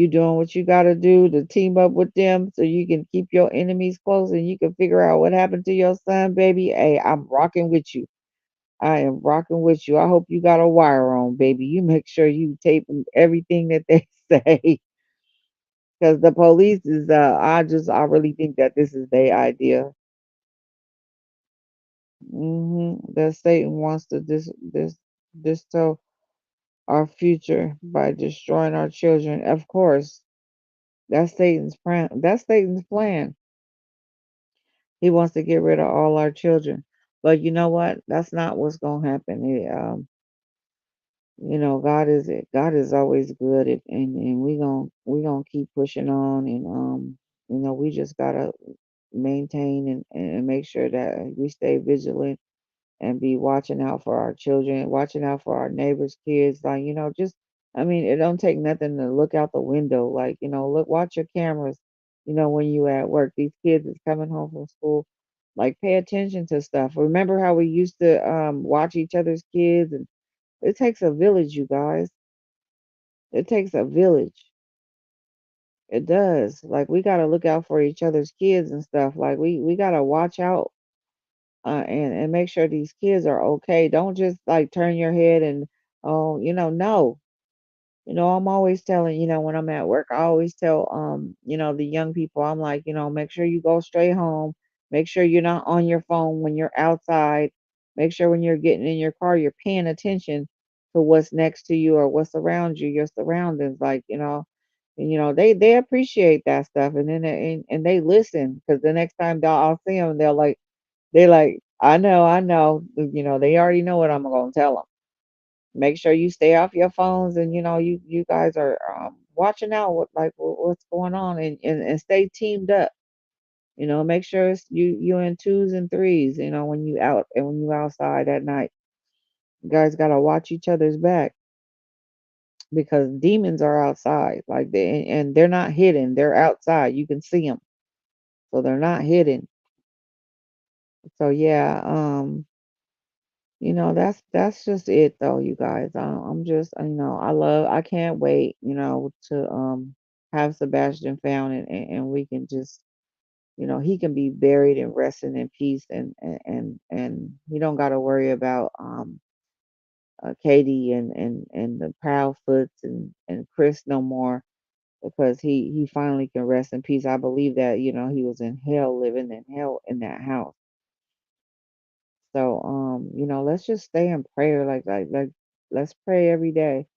doing what you gotta do to team up with them so you can keep your enemies close and you can figure out what happened to your son, baby. Hey, I'm rocking with you. I am rocking with you. I hope you got a wire on, baby. You make sure you tape everything that they say, because the police is. I really think that this is their idea. That Satan wants to distill our future by destroying our children. Of course, that's Satan's plan. That's Satan's plan. He wants to get rid of all our children. But you know what? That's not what's gonna happen. God is always good, and we gonna keep pushing on, and we just gotta maintain and make sure that we stay vigilant and be watching out for our children, watching out for our neighbors' kids. Like, just, I mean, it don't take nothing to look out the window. Like, look, watch your cameras, when you at work. These kids is coming home from school. Like, pay attention to stuff. Remember how we used to watch each other's kids? And it takes a village, you guys. It takes a village. It does. Like, we gotta look out for each other's kids and stuff. Like, we gotta watch out, and make sure these kids are okay. Don't just like turn your head and, oh, no. I'm always telling, when I'm at work, I always tell the young people, I'm like, make sure you go straight home. Make sure you're not on your phone when you're outside. Make sure when you're getting in your car, you're paying attention to what's next to you or what's around you, your surroundings. Like, and, they appreciate that stuff, and then and they listen, because the next time I'll see them, they like, I know, they already know what I'm gonna tell them. Make sure you stay off your phones, and you guys are watching out what's going on, and stay teamed up. Make sure it's you in twos and threes. When you out and when you outside at night, you guys gotta watch each other's back, because demons are outside. Like, and they're not hidden. They're outside. You can see them, so they're not hidden. So yeah, that's just it though, you guys. I'm just, I can't wait, to have Sebastian found, and we can just, he can be buried and resting in peace, and he don't got to worry about Katie and the Proudfoots and Chris no more, because he finally can rest in peace. I believe that, he was in hell, living in hell in that house. So, let's just stay in prayer. Like, let's pray every day.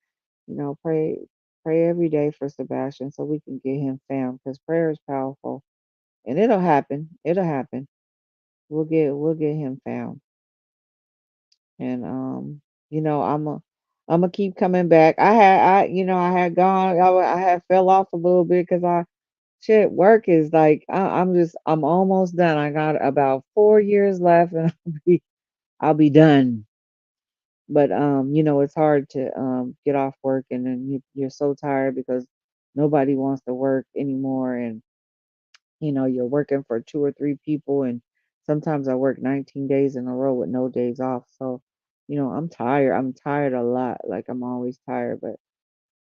Pray every day for Sebastian so we can get him found, because prayer is powerful, and it'll happen. It'll happen. We'll get him found, and I'm gonna keep coming back. I had gone. I had fell off a little bit because shit, work is like, I'm almost done. I got about 4 years left, and I'll be done. But it's hard to get off work, and then you're so tired because nobody wants to work anymore, and you're working for two or three people, and sometimes I work 19 days in a row with no days off. So I'm tired. I'm tired a lot. Like, I'm always tired, but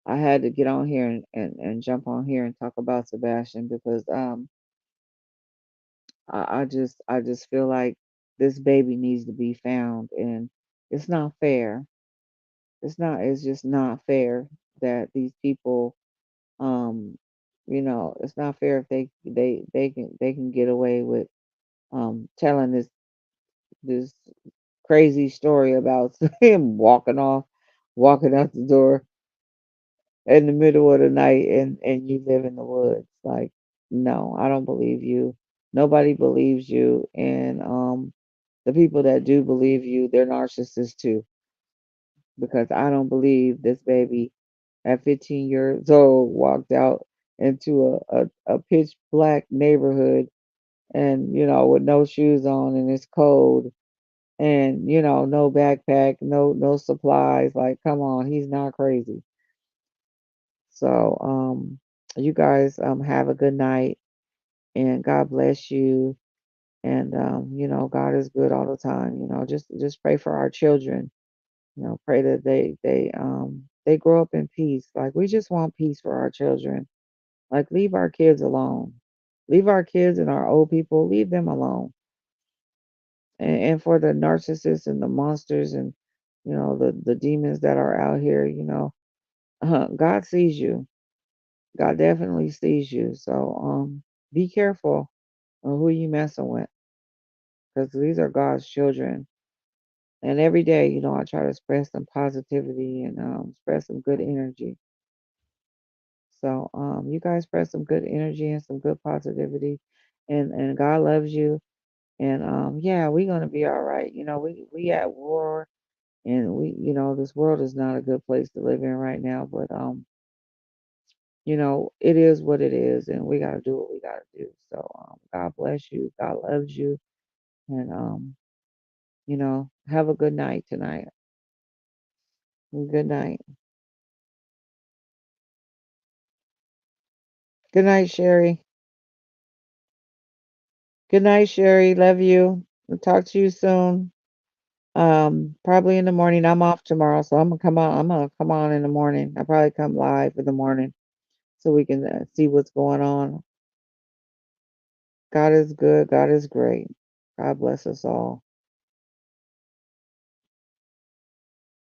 I had to get on here and jump on here and talk about Sebastian because I just feel like this baby needs to be found, and it's not fair. It's just not fair that these people um it's not fair if they can get away with telling this crazy story about him walking out the door in the middle of the night, and you live in the woods. Like, no, I don't believe you. Nobody believes you, and the people that do believe you, they're narcissists too, because I don't believe this baby at 15 years old walked out into a pitch black neighborhood, and with no shoes on, and it's cold, and no backpack, no supplies. Like, come on, he's not crazy. So you guys have a good night, and God bless you. And God is good all the time. Just pray for our children. Pray that they grow up in peace. Like, we just want peace for our children. Like, leave our kids alone. Leave our kids and our old people, leave them alone. And for the narcissists and the monsters, and the demons that are out here, God sees you. God definitely sees you. So be careful on who you messing with, because these are God's children. And every day, I try to spread some positivity and spread some good energy. So you guys spread some good energy and some good positivity, and God loves you. And yeah, we're gonna be all right. We at war, and this world is not a good place to live in right now. But it is what it is, and we gotta do what we gotta do. So God bless you. God loves you, and have a good night tonight. Good night. Good night, Sherry. Good night, Sherry. Love you. We'll talk to you soon. Probably in the morning. I'm off tomorrow, so I'm gonna come on. I'm gonna come on in the morning. I'll probably come live in the morning so we can see what's going on. God is good. God is great. God bless us all.